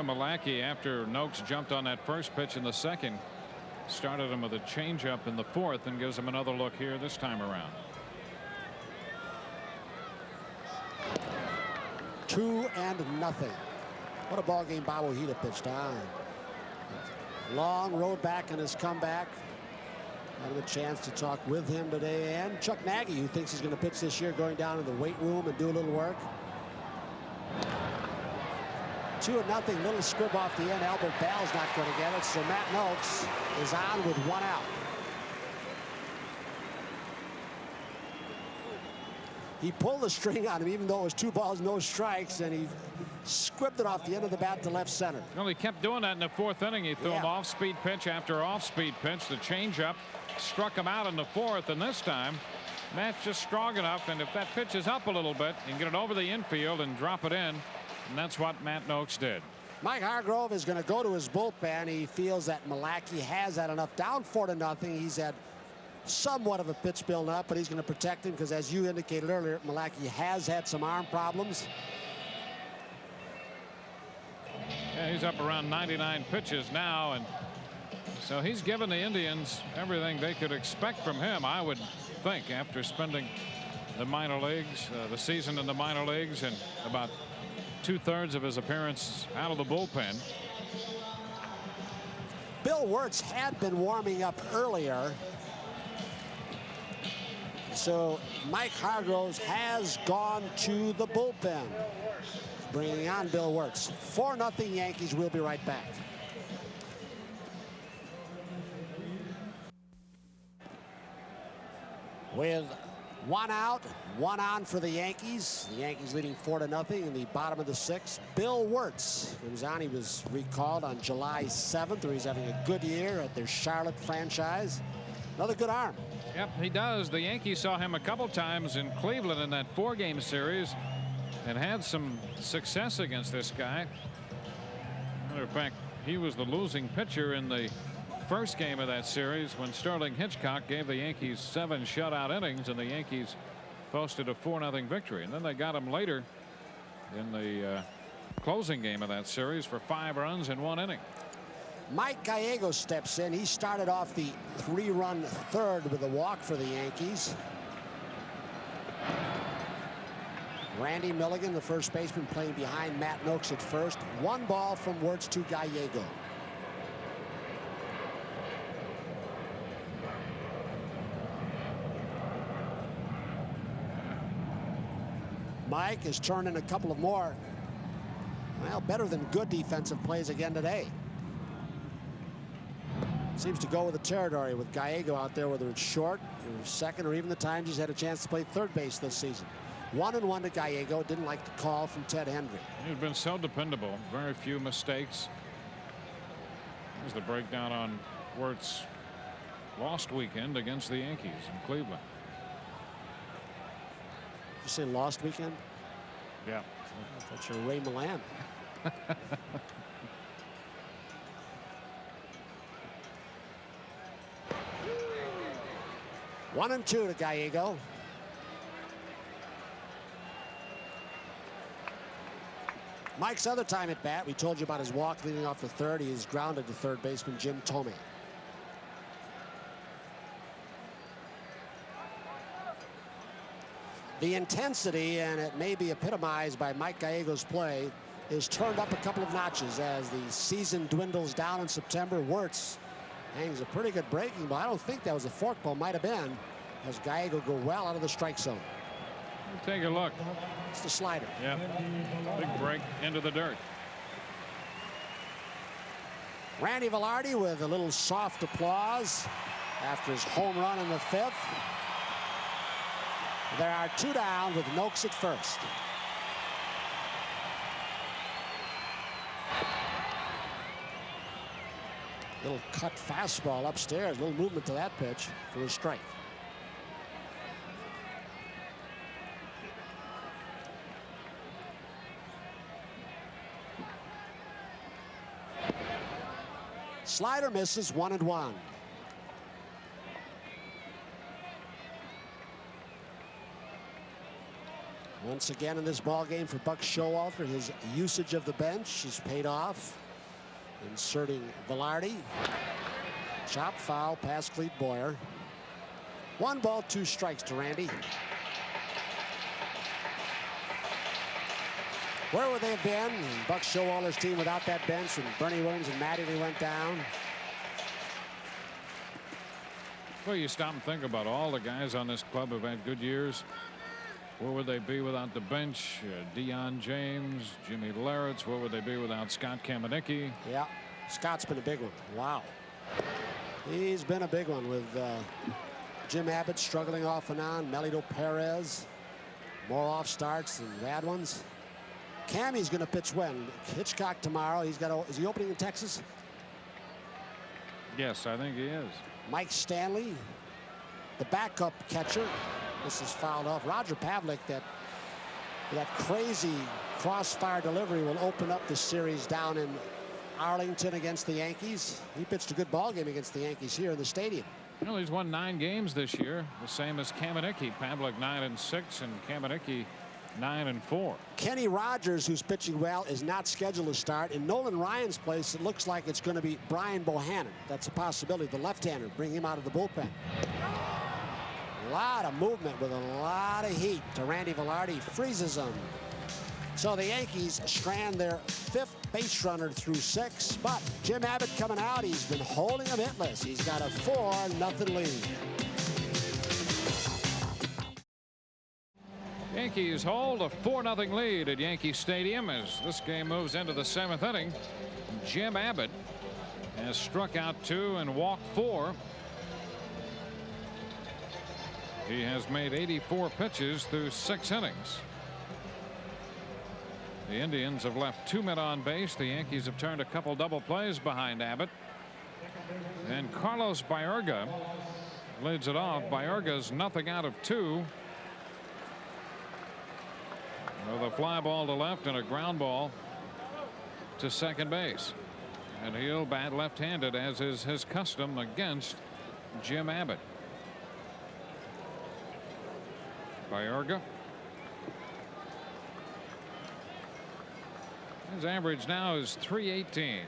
Milwaukee, after Noakes jumped on that first pitch in the 2nd, started him with a changeup in the 4th and gives him another look here this time around. 2-0. What a ball game Bob Ojeda pitched on. Long road back in his comeback. Had a chance to talk with him today, and Chuck Nagy, who thinks he's going to pitch this year, going down to the weight room and do a little work. 2-0, little scrib off the end. Albert Bell's not going to get it, so Matt Noakes is on with 1 out. He pulled the string on him, even though it was 2 balls, no strikes, and he scribbed it off the end of the bat to left center. Well, he kept doing that in the 4th inning. He threw him off-speed pitch after off-speed pitch. The changeup struck him out in the 4th, and this time Matt's just strong enough, and if that pitch is up a little bit, he can get it over the infield and drop it in, and that's what Matt Noakes did. Mike Hargrove is going to go to his bullpen. He feels that Milwaukee has had enough. Down 4-0. He's had somewhat of a pitch build up, but he's going to protect him because, as you indicated earlier, Milwaukee has had some arm problems. Yeah, he's up around 99 pitches now, and so he's given the Indians everything they could expect from him, I would think, after spending the minor leagues, the season in the minor leagues, and about 2/3 of his appearance out of the bullpen. Bill Wirtz had been warming up earlier, so Mike Hargrove has gone to the bullpen, bringing on Bill Wirtz. 4-0 Yankees. We'll be right back. With 1 out, 1 on for the Yankees. The Yankees leading 4-0 in the bottom of the 6th. Bill Wirtz comes on. He was recalled on July 7th, where he's having a good year at their Charlotte franchise. Another good arm. Yep, he does. The Yankees saw him a couple times in Cleveland in that 4-game series and had some success against this guy. Matter of fact, he was the losing pitcher in the first game of that series when Sterling Hitchcock gave the Yankees 7 shutout innings, and the Yankees posted a 4-0 victory. And then they got him later in the closing game of that series for 5 runs in 1 inning. Mike Gallego steps in. He started off the 3-run 3rd with a walk for the Yankees. Randy Milligan, the first baseman, playing behind Matt Noakes at first. 1 ball from Wirtz to Gallego. Mike has turned in a couple of more, well, better than good defensive plays again today. Seems to go with the territory with Gallego out there, whether it's short or second, or even the times he's had a chance to play third base this season. 1-1 to Gallego. Didn't like the call from Ted Hendry. He's been so dependable. Very few mistakes. Here's the breakdown on Wirtz lost weekend against the Yankees in Cleveland. Did you say lost weekend? Yeah. That's your Ray Milan. 1-2 to Gallego. Mike's other time at bat, we told you about his walk leading off the 3rd. He is grounded to third baseman Jim Thome. The intensity, and it may be epitomized by Mike Gallego's play, is turned up a couple of notches as the season dwindles down in September. Wirtz hangs a pretty good breaking ball. I don't think that was a fork ball. Might have been, as Gallego go well out of the strike zone. Take a look. It's the slider. Yeah, big break into the dirt. Randy Velarde with a little soft applause after his home run in the 5th. There are 2 down with Noakes at first. Little cut fastball upstairs. Little movement to that pitch for a strike. Slider misses, 1-1. Once again in this ball game for Buck Showalter, his usage of the bench has paid off. Inserting Velarde. Chop foul past Clete Boyer. 1 ball, 2 strikes to Randy. Where would they have been? Buck Showalter's team without that bench when Bernie Williams and Mattingly went down. Well, you stop and think about all the guys on this club who've had good years. Where would they be without the bench? Deion James, Jimmy Leyritz. Where would they be without Scott Kamenicki? Yeah, Scott's been a big one. Wow. He's been a big one with Jim Abbott struggling off and on. Melito Perez. More off starts than bad ones. Cammy's going to pitch when? Hitchcock tomorrow. Is he opening in Texas? Yes, I think he is. Mike Stanley, the backup catcher. This is fouled off. Roger Pavlik, that crazy crossfire delivery will open up the series down in Arlington against the Yankees. He pitched a good ball game against the Yankees here in the stadium. Well, he's won 9 games this year, the same as Kamenicki. Pavlik 9-6 and Kamenicki 9-4. Kenny Rogers, who's pitching well, is not scheduled to start. In Nolan Ryan's place, it looks like it's going to be Brian Bohannon. That's a possibility. The left-hander, bring him out of the bullpen. A lot of movement with a lot of heat to Randy Velarde. Freezes him. So the Yankees strand their 5th base runner through 6. But Jim Abbott coming out, he's been holding him hitless. He's got a 4-0 lead. Yankees hold a 4-0 lead at Yankee Stadium as this game moves into the 7th inning. Jim Abbott has struck out 2 and walked 4. He has made 84 pitches through 6 innings. The Indians have left 2 men on base. The Yankees have turned a couple double plays behind Abbott. And Carlos Baerga leads it off. Baerga's nothing out of 2. With a fly ball to left and a ground ball to second base. And he'll bat left-handed, as is his custom against Jim Abbott. Baerga. His average now is .318.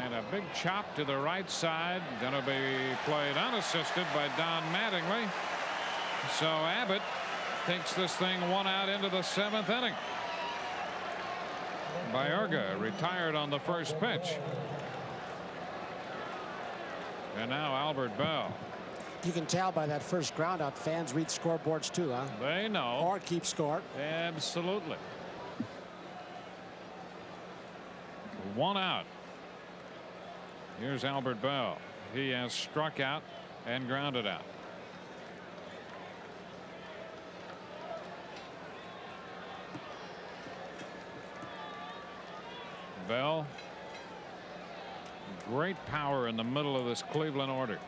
And a big chop to the right side. Going to be played unassisted by Don Mattingly. So Abbott takes this thing 1 out into the 7th inning. Baerga retired on the first pitch. And now Albert Bell. You can tell by that first ground out, fans read scoreboards too, huh? They know. Or keep score. Absolutely. 1 out. Here's Albert Bell. He has struck out and grounded out. Bell. Great power in the middle of this Cleveland order.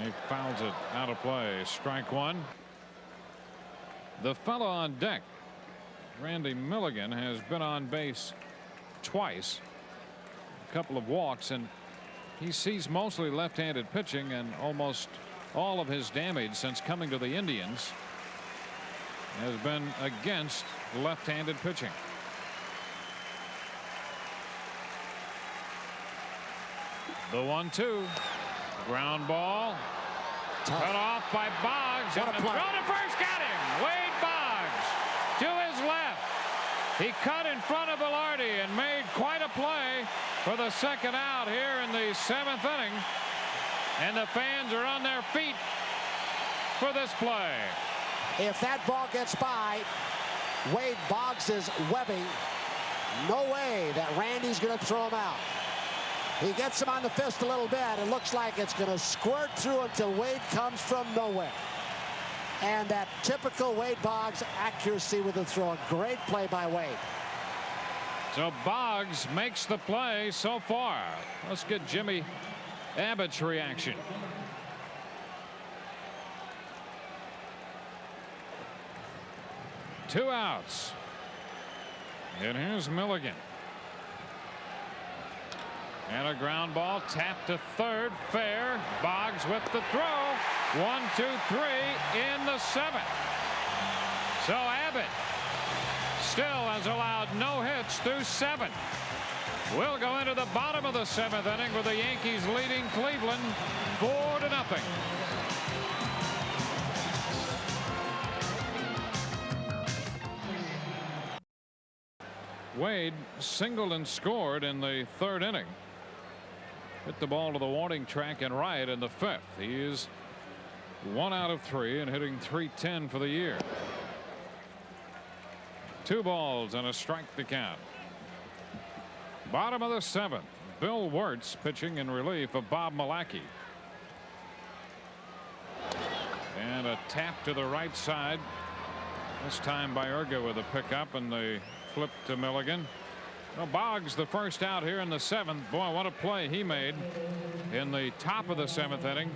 He fouls it out of play. Strike 1. The fellow on deck, Randy Milligan, has been on base twice. A couple of walks, and he sees mostly left-handed pitching, and almost all of his damage since coming to the Indians has been against left-handed pitching. The 1-2. Ground ball. Tough. Cut off by Boggs. What And a the play. throw to first got him. Wade Boggs to his left. He cut in front of Velarde and made quite a play for the 2nd out here in the 7th inning. And the fans are on their feet for this play. If that ball gets by Wade Boggs' webbing, no way that Randy's going to throw him out. He gets him on the fist a little bit. It looks like it's going to squirt through until Wade comes from nowhere. And that typical Wade Boggs accuracy with the throw. Great play by Wade. So Boggs makes the play so far. Let's get Jimmy Abbott's reaction. Two outs. And here's Milligan. And a ground ball tapped to third. Fair. Boggs with the throw. 1, 2, 3 in the 7th. So Abbott still has allowed no hits through 7. We'll go into the bottom of the 7th inning with the Yankees leading Cleveland 4-0. Wade singled and scored in the 3rd inning. Hit the ball to the warning track and right in the 5th. He is 1 out of 3 and hitting .310 for the year. 2 balls and a strike to count. Bottom of the 7th. Bill Wirtz pitching in relief of Bob Malacky. And a tap to the right side. This time Baerga with a pickup and the flip to Milligan. Well, Boggs the first out here in the 7th. Boy, what a play he made in the top of the 7th inning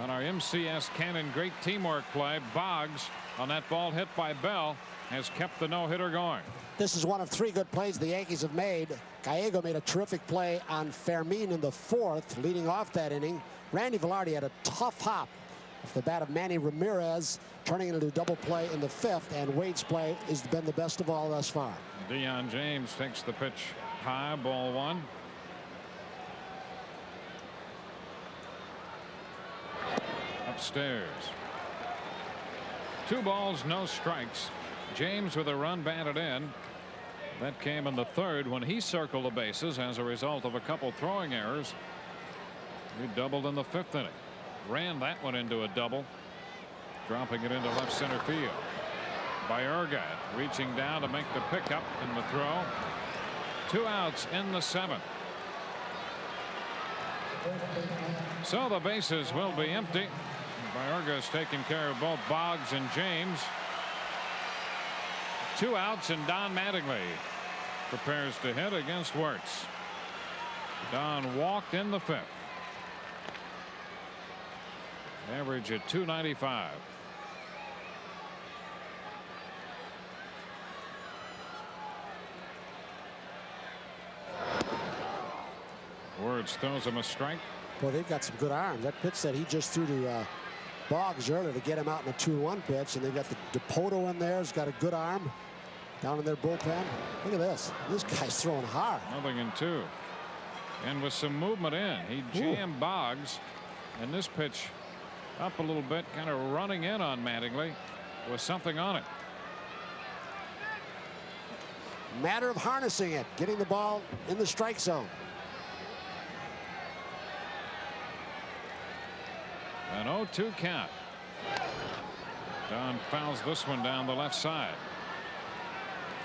on our MCS Cannon great teamwork play. Boggs on that ball hit by Bell has kept the no-hitter going. This is one of 3 good plays the Yankees have made. Gallego made a terrific play on Fermin in the 4th, leading off that inning. Randy Velarde had a tough hop off the bat of Manny Ramirez, turning it into a double play in the 5th, and Wade's play has been the best of all thus far. Deion James takes the pitch high, ball 1. Upstairs. 2 balls, no strikes. James with a run batted in. That came in the 3rd when he circled the bases as a result of a couple throwing errors. He doubled in the 5th inning. Ran that one into a double, dropping it into left center field. Baerga reaching down to make the pickup in the throw. 2 outs in the 7th. So the bases will be empty. Baerga is taking care of both Boggs and James. 2 outs, and Don Mattingly prepares to hit against Wirtz. Don walked in the 5th. Average at .295. Wirtz throws him a strike. Well, they've got some good arms. That pitch that he just threw to Boggs earlier to get him out in a 2-1 pitch, and they've got the DePoto in there. He's got a good arm down in their bullpen. Look at this. This guy's throwing hard. 0-2. And with some movement in, he jammed Boggs, and this pitch up a little bit, kind of running in on Mattingly with something on it. Matter of harnessing it, getting the ball in the strike zone. An 0-2 count. Don fouls this one down the left side,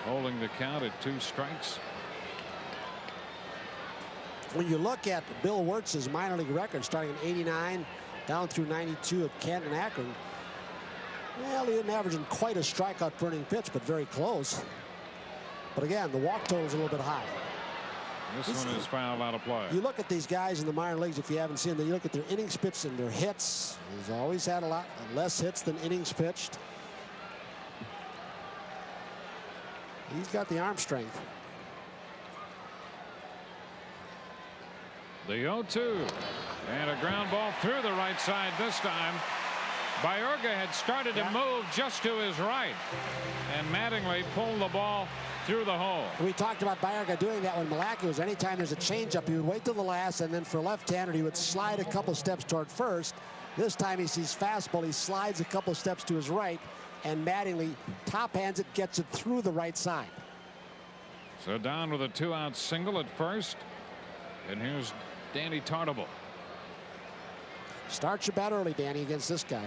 holding the count at 2 strikes. When you look at Bill Wirtz's minor league record, starting in '89 down through '92 at Canton and Akron, well, he didn't average in quite a strikeout burning pitch, but very close. But again, the walk total is a little bit high. This one is fouled out of play. You look at these guys in the minor leagues, if you haven't seen them, you look at their innings pitched and their hits. He's always had a lot less hits than innings pitched. He's got the arm strength. The 0-2, and a ground ball through the right side this time. Baerga had started to move just to his right, and Mattingly pulled the ball through the hole. We talked about Baerga doing that when Malacky was. Anytime there's a changeup, he would wait till the last, and then for left-hander, he would slide a couple steps toward first. This time he sees fastball, he slides a couple steps to his right, and Mattingly top hands it, gets it through the right side. So down with a 2-out single at first, and here's Danny Tartabull. Start your bat early, Danny, against this guy.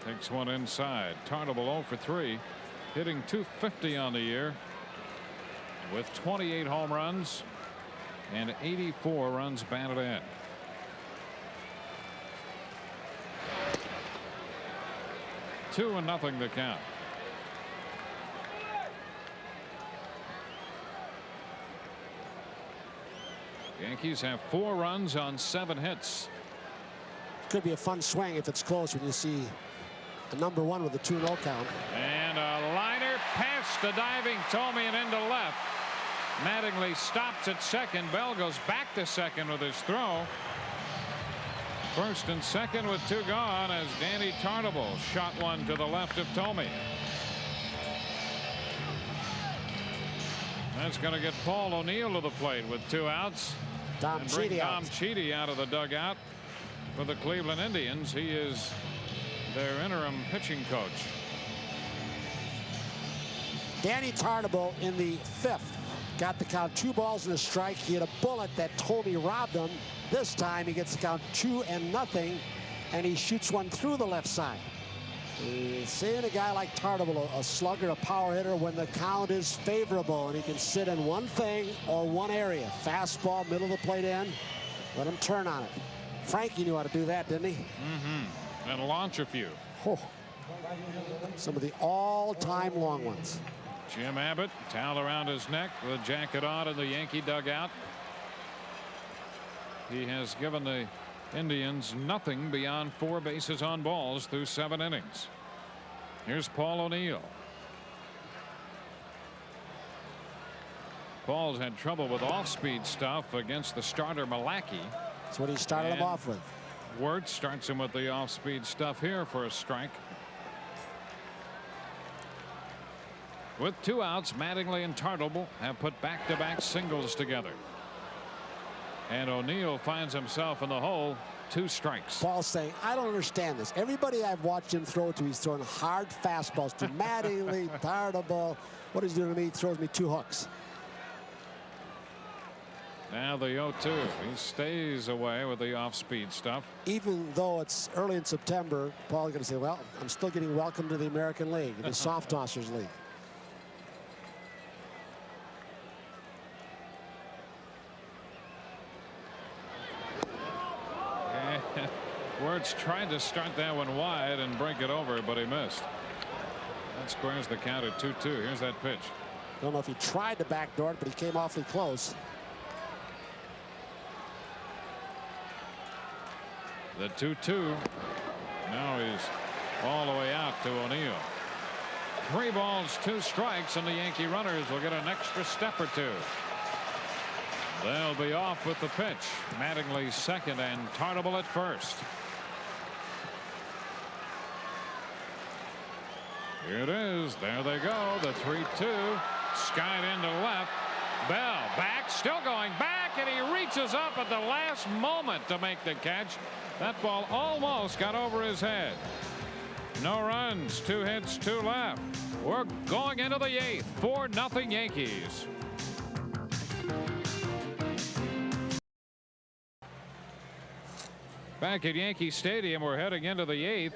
Takes one inside. Tartabull 0 for 3, hitting .250 on the year with 28 home runs and 84 runs batted in. Two and nothing the count. Yankees have 4 runs on 7 hits. Could be a fun swing if it's close when you see the number 1 with a 2-0 count. And a liner first. The diving Thome and into left. Mattingly stops at second. Bell goes back to second with his throw. First and second with 2 gone as Danny Tarnable shot one to the left of Thome. That's going to get Paul O'Neill to the plate with 2 outs. Dom Chidi out of the dugout for the Cleveland Indians. He is their interim pitching coach. Danny Tarnable in the 5th got the count 2 balls and a strike. He had a bullet that Thome robbed him. This time he gets the count 2-0, and he shoots one through the left side. Seeing a guy like Tarnable, a slugger, a power hitter, when the count is favorable and he can sit in one thing or one area. Fastball, middle of the plate in. Let him turn on it. Frankie knew how to do that, didn't he? And launch a few. Oh. Some of the all-time long ones. Jim Abbott, towel around his neck, the jacket on in the Yankee dugout. He has given the Indians nothing beyond 4 bases on balls through 7 innings. Here's Paul O'Neill. Paul's had trouble with off-speed stuff against the starter Malacky. That's what he started him off with. Wirtz starts him with the off-speed stuff here for a strike. With 2 outs, Mattingly and Tarnable have put back-to-back singles together. And O'Neill finds himself in the hole. 2 strikes. Paul's saying, I don't understand this. Everybody I've watched him throw to, he's throwing hard fastballs to Mattingly, Tarnable. What he's doing to me, he throws me 2 hooks. Now the 0-2. He stays away with the off-speed stuff. Even though it's early in September, Paul's going to say, well, I'm still getting welcome to the American League, the Soft Tossers League. Wirtz tried to start that one wide and break it over, but he missed. That squares the count at 2-2. Here's that pitch. Don't know if he tried to backdoor it, but he came awfully close. The 2-2. Now he's all the way out to O'Neill. 3 balls, 2 strikes, and the Yankee runners will get an extra step or 2. They'll be off with the pitch. Mattingly second and Tarnable at first. Here it is. There they go. The 3-2. Skied into left. Bell back, still going back, and he reaches up at the last moment to make the catch. That ball almost got over his head. No runs, 2 hits, 2 left. We're going into the 8th. 4-0 Yankees. Back at Yankee Stadium, we're heading into the 8th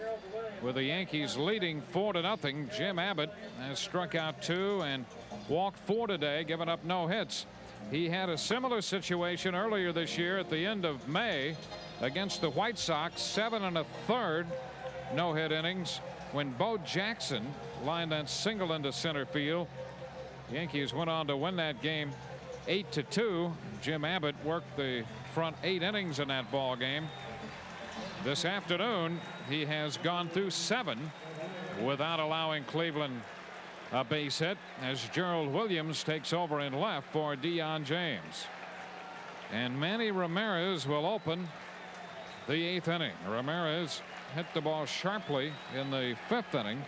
with the Yankees leading 4-0. Jim Abbott has struck out 2 and walked 4 today, giving up no hits. He had a similar situation earlier this year at the end of May against the White Sox. 7 1/3 no-hit innings when Bo Jackson lined that single into center field. Yankees went on to win that game 8-2. Jim Abbott worked the front 8 innings in that ball game. This afternoon he has gone through 7 without allowing Cleveland a base hit as Gerald Williams takes over in left for Deion James. And Manny Ramirez will open the 8th inning. Ramirez hit the ball sharply in the 5th inning,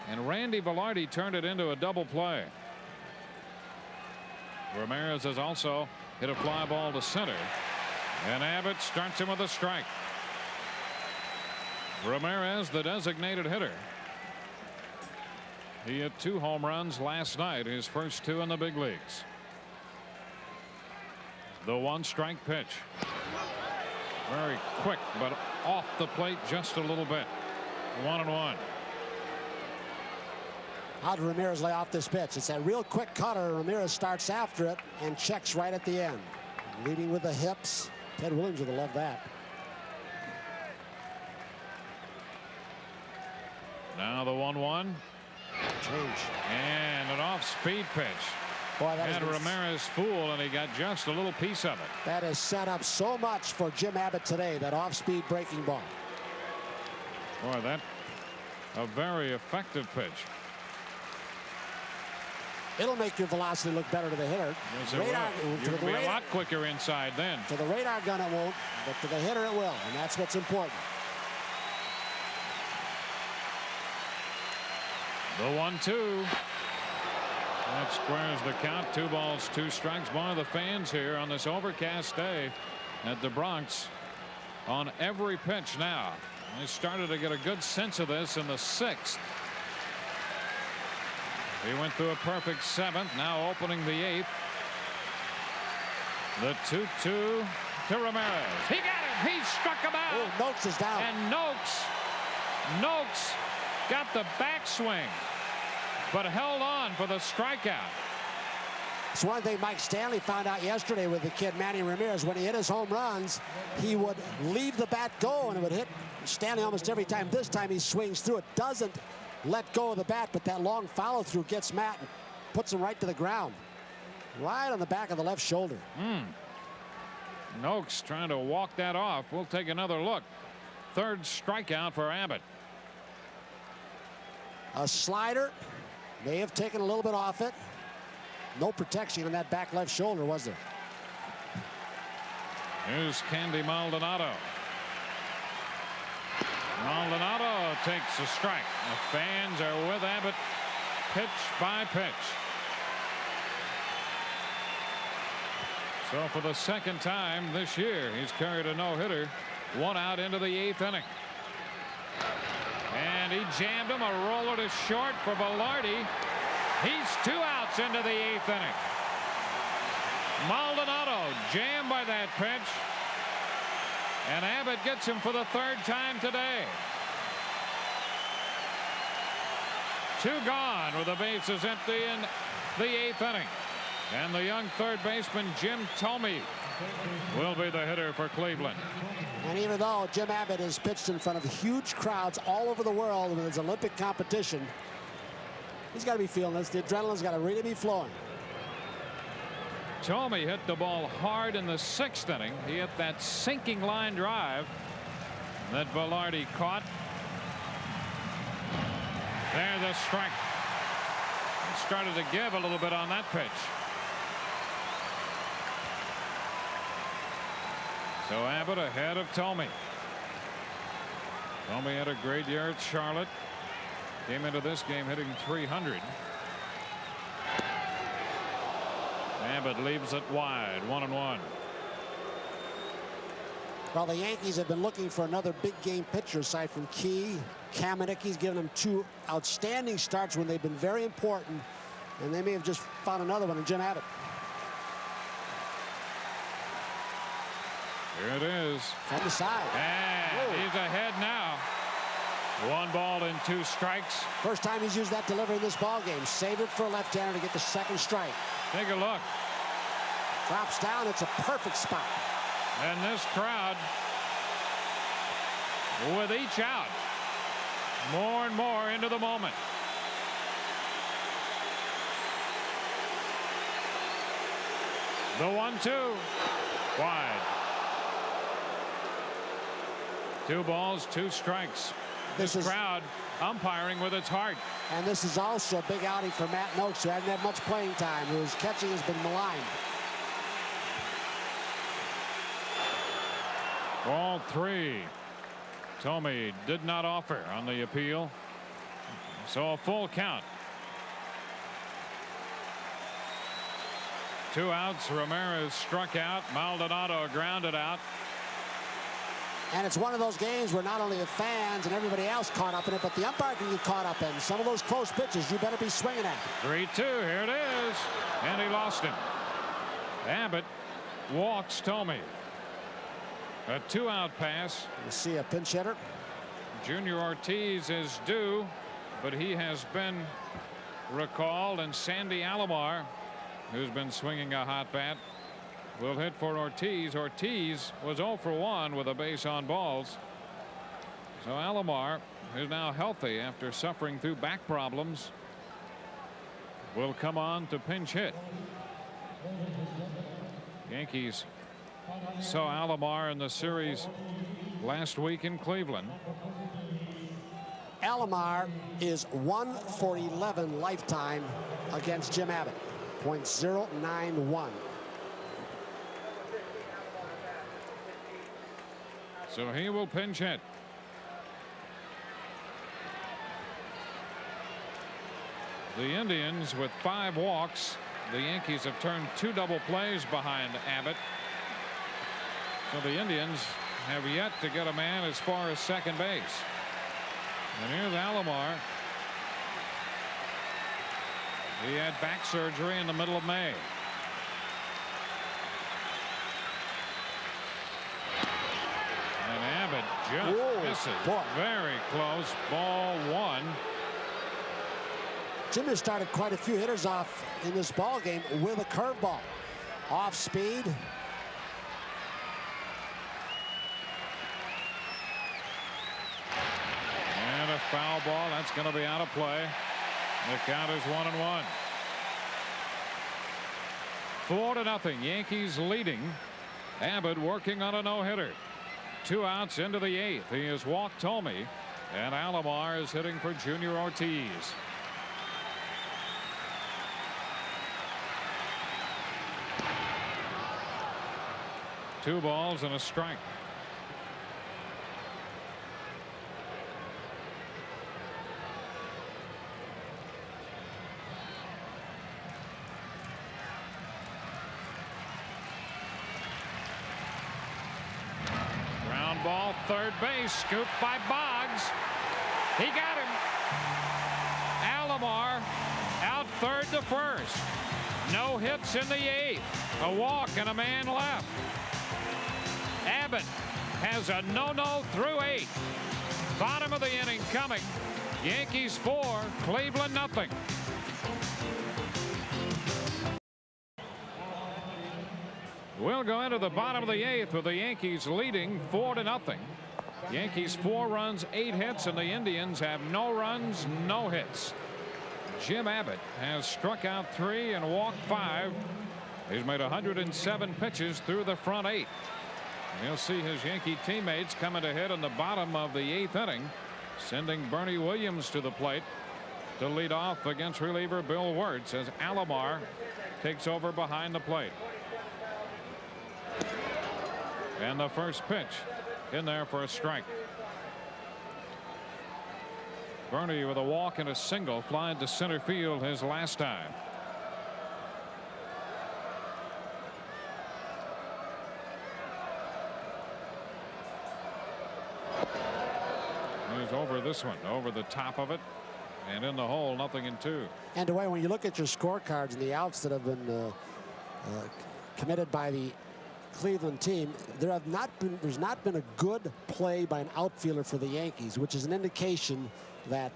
and Randy Velarde turned it into a double play. Ramirez has also hit a fly ball to center, and Abbott starts him with a strike. Ramirez, the designated hitter. He hit 2 home runs last night, his first 2 in the big leagues. The 1-strike pitch. Very quick, but off the plate just a little bit. 1-1. How did Ramirez lay off this pitch? It's a real quick cutter. Ramirez starts after it and checks right at the end. Leading with the hips. Ted Williams would have loved that. Now the 1-1. Change. And an off-speed pitch. Boy, that had Ramirez fooled, and he got just a little piece of it. That is set up so much for Jim Abbott today, that off-speed breaking ball. Boy, that a very effective pitch. It'll make your velocity look better to the hitter. Yes, it will. You'll be a lot quicker inside then. To the radar gun it won't, but to the hitter it will, and that's what's important. The 1-2. That squares the count. 2 balls, 2 strikes. One of the fans here on this overcast day at the Bronx on every pitch now. They started to get a good sense of this in the 6th. He went through a perfect 7th, now opening the 8th. The 2-2 to Ramirez. He got him. He struck him out. Oh, Noakes is down. And Noakes got the backswing, but held on for the strikeout. It's one thing Mike Stanley found out yesterday with the kid Manny Ramirez. When he hit his home runs, he would leave the bat go, and it would hit Stanley almost every time. This time he swings through it, doesn't let go of the bat, but that long follow through gets Matt and puts him right to the ground, right on the back of the left shoulder. Noakes trying to walk that off. We'll take another look. 3rd strikeout for Abbott. A slider may have taken a little bit off it. No protection on that back left shoulder, was there? Here's Candy Maldonado. Maldonado takes a strike. The fans are with Abbott pitch by pitch. So for the 2nd time this year, he's carried a no-hitter. 1 out into the 8th inning. And he jammed him. A roller to short for Velarde. He's 2 outs into the 8th inning. Maldonado jammed by that pitch. And Abbott gets him for the 3rd time today. 2 gone with the bases empty in the 8th inning. And the young 3rd baseman Jim Thome will be the hitter for Cleveland. And even though Jim Abbott has pitched in front of huge crowds all over the world with his Olympic competition, he's got to be feeling this. The adrenaline's got to really be flowing. Thome hit the ball hard in the 6th inning. He hit that sinking line drive that Velarde caught. There's a strike. He started to give a little bit on that pitch. So Abbott ahead of Thome. Thome had a great year at Charlotte. Came into this game hitting .300. Abbott leaves it wide, 1-1. Well, the Yankees have been looking for another big game pitcher aside from Key. Kamenicki's given them 2 outstanding starts when they've been very important, and they may have just found another one in Jim Abbott. Here it is. From the side. And he's ahead now. 1 ball and 2 strikes. First time he's used that delivery in this ball game. Saved it for a left-hander to get the 2nd strike. Take a look. Drops down. It's a perfect spot. And this crowd, with each out, more and more into the moment. The 1-2. Wide. 2 balls, 2 strikes. This crowd umpiring with its heart. And this is also a big outing for Matt Noakes, who hasn't had much playing time, whose catching has been maligned. Ball 3. Thome did not offer on the appeal. So a full count. 2 outs. Ramirez struck out. Maldonado grounded out. And it's one of those games where not only the fans and everybody else caught up in it, but the umpire can get caught up in. Some of those close pitches you better be swinging at. 3-2. Here it is. And he lost him. Abbott walks Thome. A 2-out pass. You see a pinch hitter. Junior Ortiz is due, but he has been recalled. And Sandy Alomar, who's been swinging a hot bat, will hit for Ortiz. Ortiz was 0 for 1 with a base on balls. So Alomar, who's now healthy after suffering through back problems, will come on to pinch hit. Yankees saw Alomar in the series last week in Cleveland. Alomar is 1 for 11 lifetime against Jim Abbott. .091. So he will pinch hit. The Indians with 5 walks. The Yankees have turned 2 double plays behind Abbott. So the Indians have yet to get a man as far as second base. And here's Alomar. He had back surgery in the middle of May. And Abbott just misses. Boy. Very close. Ball 1. Jim has started quite a few hitters off in this ball game with a curveball. Off speed. And a foul ball. That's going to be out of play. The count is 1-1. 4-0. Yankees leading. Abbott working on a no-hitter. 2 outs into the 8th. He has walked Tomey. And Alomar is hitting for Junior Ortiz. Two balls and a strike. Ground ball, third base, scooped by Boggs. He got him. Alomar out third to first. No hits in the 8th. A walk and a man left. Abbott has a no-no through 8. Bottom of the inning coming. Yankees 4, Cleveland nothing. We'll go into the bottom of the 8th with the Yankees leading 4-0. Yankees 4 runs, 8 hits, and the Indians have no runs, no hits. Jim Abbott has struck out 3 and walked 5. He's made 107 pitches through the front 8. He'll see his Yankee teammates coming to hit in the bottom of the 8th inning, sending Bernie Williams to the plate to lead off against reliever Bill Wirtz as Alomar takes over behind the plate. And the first pitch in there for a strike. Bernie with a walk and a single flying to center field his last time. He's over this one, over the top of it, and in the hole, 0-2. And Dwayne, when you look at your scorecards and the outs that have been committed by the Cleveland team, there's not been a good play by an outfielder for the Yankees, which is an indication that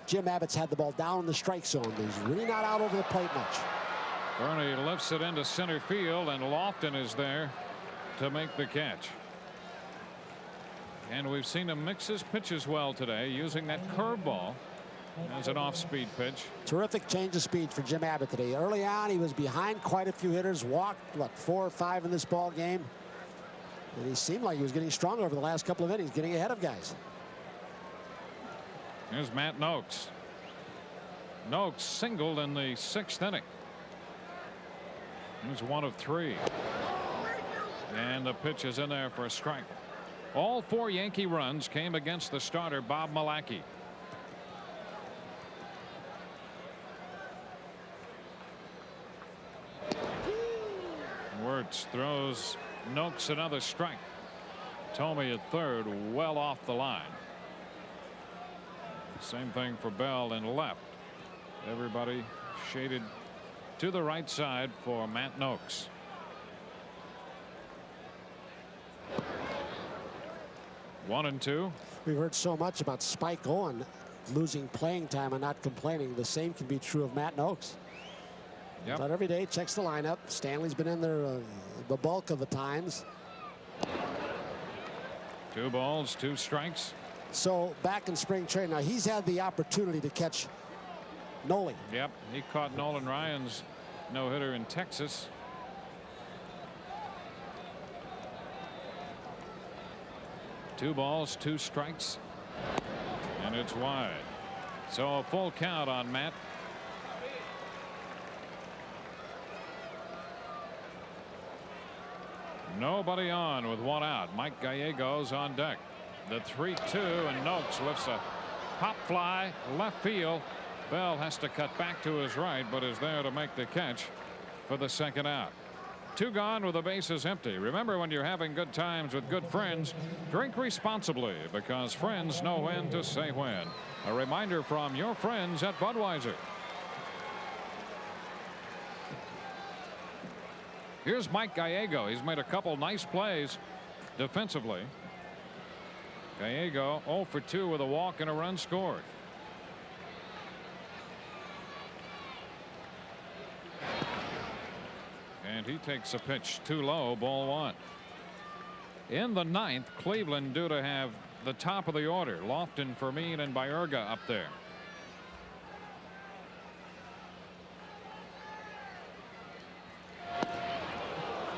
Jim Abbott's had the ball down in the strike zone. He's really not out over the plate much. Bernie lifts it into center field, and Lofton is there to make the catch. And we've seen him mix his pitches well today, using that curveball as an off-speed pitch. Terrific change of speed for Jim Abbott today. Early on, he was behind quite a few hitters, walked, what, 4 or 5 in this ball game. And he seemed like he was getting stronger over the last couple of innings, getting ahead of guys. Here's Matt Noakes. Noakes singled in the 6th inning. He's 1 of 3. And the pitch is in there for a strike. All 4 Yankee runs came against the starter, Bob Malacky. Wirtz throws Noakes another strike. Tomey at third, well off the line. Same thing for Bell in left. Everybody shaded to the right side for Matt Noakes. One and two. We've heard so much about Spike Owen losing playing time and not complaining. The same can be true of Matt Noakes. Yep. But every day checks the lineup. Stanley's been in there the bulk of the times. 2 balls, 2 strikes. So back in spring training, now he's had the opportunity to catch Nolan. Yep, he caught Nolan Ryan's no-hitter in Texas. Two balls, 2 strikes. And and it's wide. So a full count on Matt. Nobody on with one out. Mike Gallegos on deck. The 3-2, and Noakes lifts a pop fly left field. Bell has to cut back to his right, but is there to make the catch for the second out. 2 gone with the bases empty. Remember, when you're having good times with good friends, drink responsibly, because friends know when to say when. A reminder from your friends at Budweiser. Here's Mike Gallego. He's made a couple nice plays defensively. Gallego 0 for 2 with a walk and a run scored. And he takes a pitch too low, ball 1. In the 9th, Cleveland due to have the top of the order. Lofton, Fermin, and Baerga up there.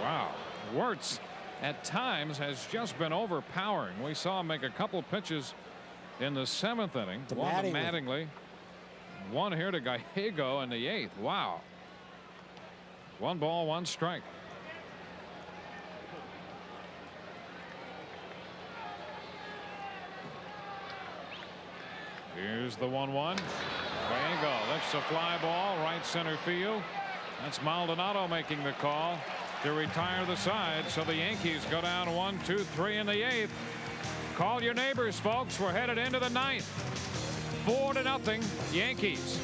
Wow. Wirtz at times has just been overpowering. We saw him make a couple pitches in the 7th inning. One to Mattingly. One here to Gallego in the 8th. Wow. 1 ball, 1 strike. Here's the 1-1. Gallego lifts a fly ball right center field. That's Maldonado making the call to retire the side. So the Yankees go down 1, 2, 3 in the 8th. Call your neighbors, folks. We're headed into the 9th. 4-0 Yankees.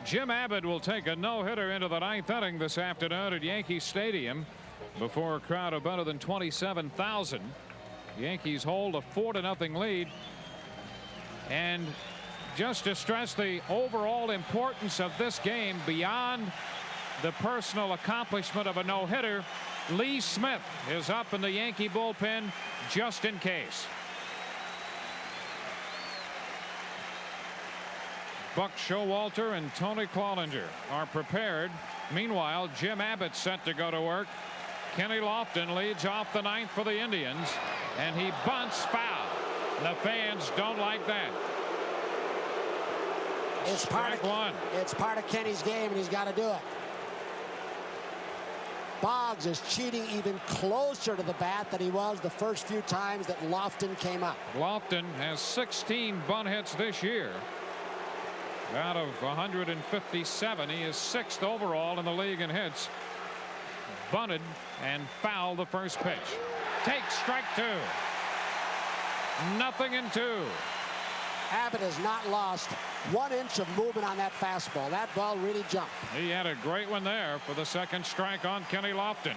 Jim Abbott will take a no-hitter into the 9th inning this afternoon at Yankee Stadium before a crowd of better than 27,000. Yankees hold a 4-0 lead. And just to stress the overall importance of this game beyond the personal accomplishment of a no-hitter, Lee Smith is up in the Yankee bullpen just in case. Buck Showalter and Tony Clollinger are prepared. Meanwhile, Jim Abbott set to go to work. Kenny Lofton leads off the 9th for the Indians, and he bunts foul. The fans don't like that. It's part of Kenny's game, and he's got to do it. Boggs is cheating even closer to the bat than he was the first few times that Lofton came up. Lofton has 16 bunt hits this year. Out of 157, he is 6th overall in the league in hits. Bunted and fouled the first pitch. Takes strike 2. 0-2. Abbott has not lost 1 inch of movement on that fastball. That ball really jumped. He had a great one there for the 2nd strike on Kenny Lofton.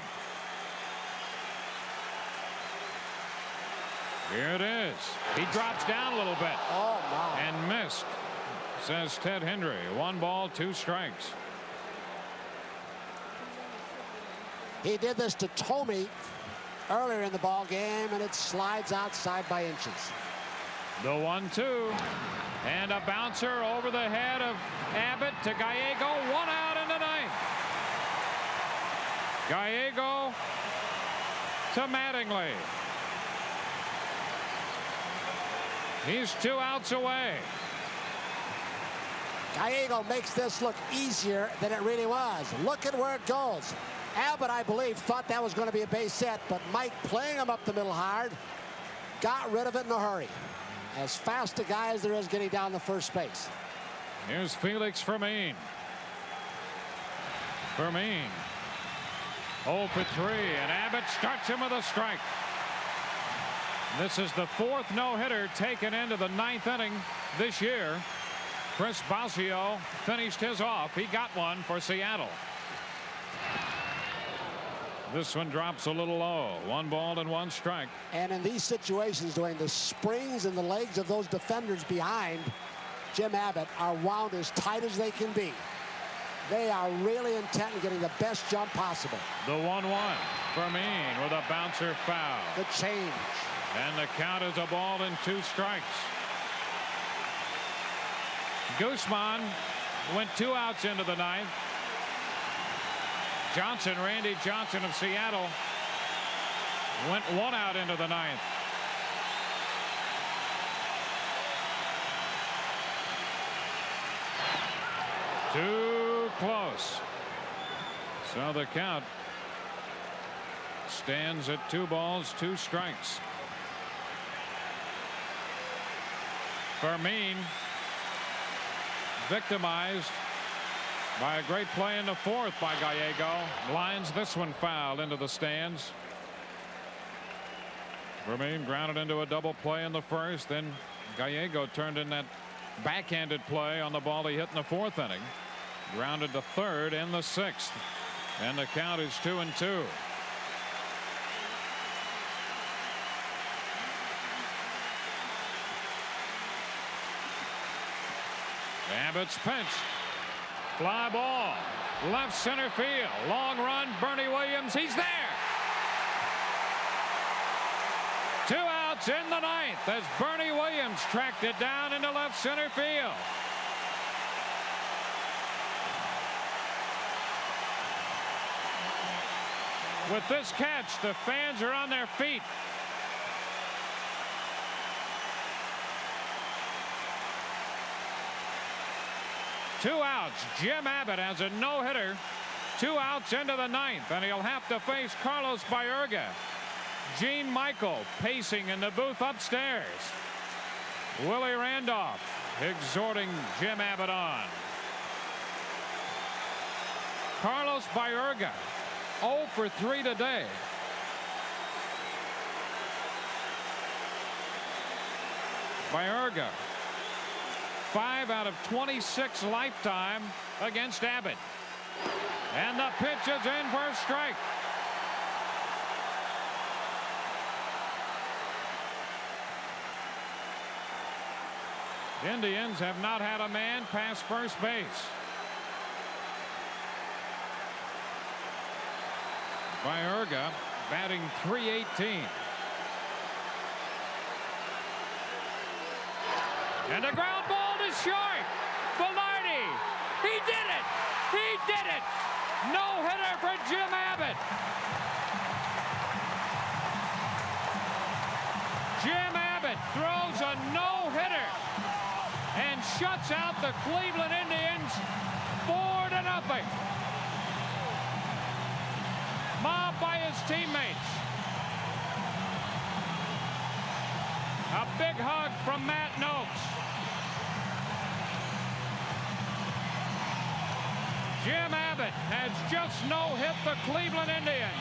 Here it is. He drops down a little bit. Oh, my. And missed, says Ted Hendry. 1 ball, 2 strikes. He did this to Tomey earlier in the ball game, and it slides outside by inches. The 1-2, and a bouncer over the head of Abbott to Gallego. 1 out in the 9th. Gallego to Mattingly. He's 2 outs away. Gallego makes this look easier than it really was. Look at where it goes. Abbott, I believe, thought that was going to be a base hit, but Mike, playing him up the middle hard, got rid of it in a hurry. As fast a guy as there is getting down the first base. Here's Felix Fermin. Fermin 0 for 3, and Abbott starts him with a strike. This is the 4th no-hitter taken into the 9th inning this year. Chris Bosio finished his off. He got one for Seattle. This one drops a little low. 1 ball and 1 strike. And in these situations, Dwayne, the springs and the legs of those defenders behind Jim Abbott are wound as tight as they can be. They are really intent on getting the best jump possible. The 1-1. Fermin with a bouncer foul. The change. And the count is a ball and 2 strikes. Guzman went 2 outs into the 9th. Johnson, Randy Johnson of Seattle, Went 1 out into the 9th. Too close. So the count stands at 2 balls, 2 strikes. Fermin victimized by a great play in the 4th by Gallego. Lines this one foul into the stands. Fermin grounded into a double play in the 1st. Then Gallego turned in that backhanded play on the ball he hit in the 4th inning. Grounded to 3rd in the 6th. And the count is 2-2. Abbott's pitch. Fly ball. Left center field. Long run. Bernie Williams. He's there. 2 outs in the 9th as Bernie Williams tracked it down into left center field. With this catch, the fans are on their feet. Two outs. Jim Abbott has a no-hitter. 2 outs into the 9th, and he'll have to face Carlos Baerga. Gene Michael pacing in the booth upstairs. Willie Randolph exhorting Jim Abbott on. Carlos Baerga 0 for 3 today. Baerga 5 out of 26 lifetime against Abbott. And the pitch is in for a strike. Indians have not had a man pass first base. Baerga batting .318. And a ground ball to short. Velarde. He did it. He did it. No hitter for Jim Abbott. Jim Abbott throws a no hitter and shuts out the Cleveland Indians 4-0. Mobbed by his teammates. A big hug from Matt Noakes. Jim Abbott has just no-hit the Cleveland Indians.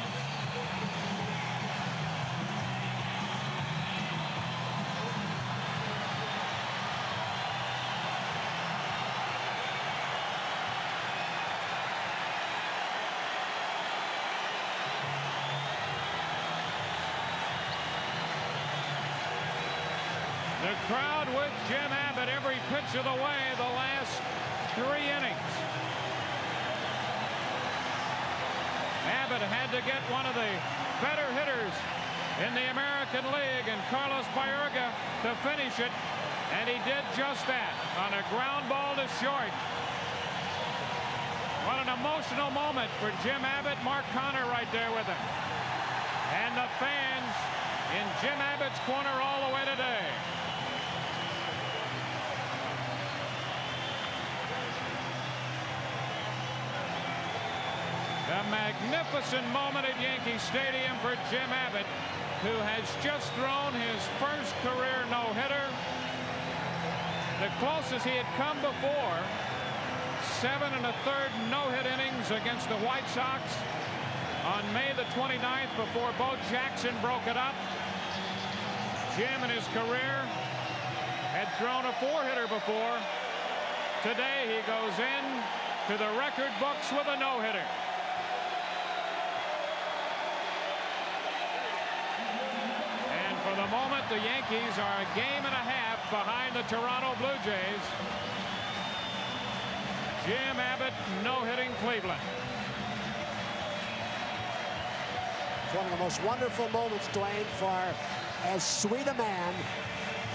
The crowd with Jim Abbott every pitch of the way the last 3 innings. Abbott had to get one of the better hitters in the American League, and Carlos Baerga to finish it, and he did just that on a ground ball to short. What an emotional moment for Jim Abbott. Mark Connor right there with him. And the fans in Jim Abbott's corner all the way today. A magnificent moment at Yankee Stadium for Jim Abbott, who has just thrown his first career no-hitter. The closest he had come before, 7 1/3 no-hit innings against the White Sox on May the 29th before Bo Jackson broke it up. Jim in his career had thrown a 4-hitter before. Today he goes in to the record books with a no-hitter. For the moment, the Yankees are a 1.5 games behind the Toronto Blue Jays. Jim Abbott no-hitting Cleveland. It's one of the most wonderful moments, Dwayne, for as sweet a man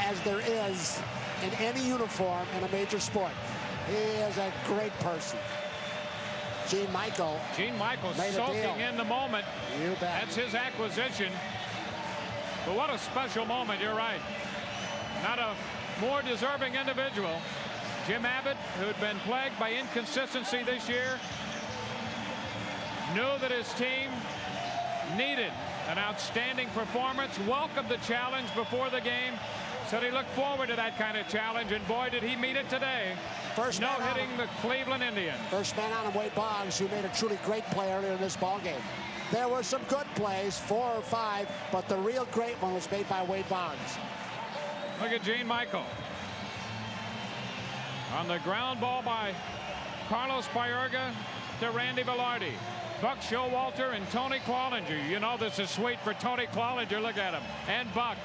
as there is in any uniform in a major sport. He is a great person. Gene Michael soaking in the moment. You bet. That's his acquisition. But what a special moment. You're right. Not a more deserving individual. Jim Abbott, who'd been plagued by inconsistency this year, knew that his team needed an outstanding performance, welcomed the challenge before the game, said he looked forward to that kind of challenge, and boy, did he meet it today. No hitting the Cleveland Indians. First man on him, Wade Boggs, who made a truly great play earlier in this ball game. There were some good plays, 4 or 5, but the real great one was made by Wade Boggs. Look at Gene Michael. On the ground ball by Carlos Baerga to Randy Velarde. Buck Showalter and Tony Clollinger. You know this is sweet for Tony Clollinger. Look at him. And Buck.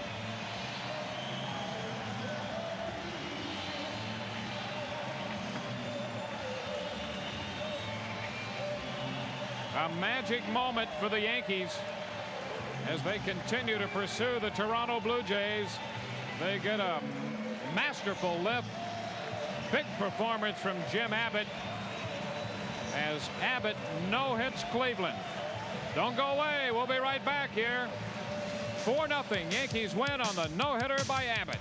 A magic moment for the Yankees as they continue to pursue the Toronto Blue Jays. They get a masterful lift. Big performance from Jim Abbott as Abbott no-hits Cleveland. Don't go away. We'll be right back here. 4-0 Yankees win on the no-hitter by Abbott.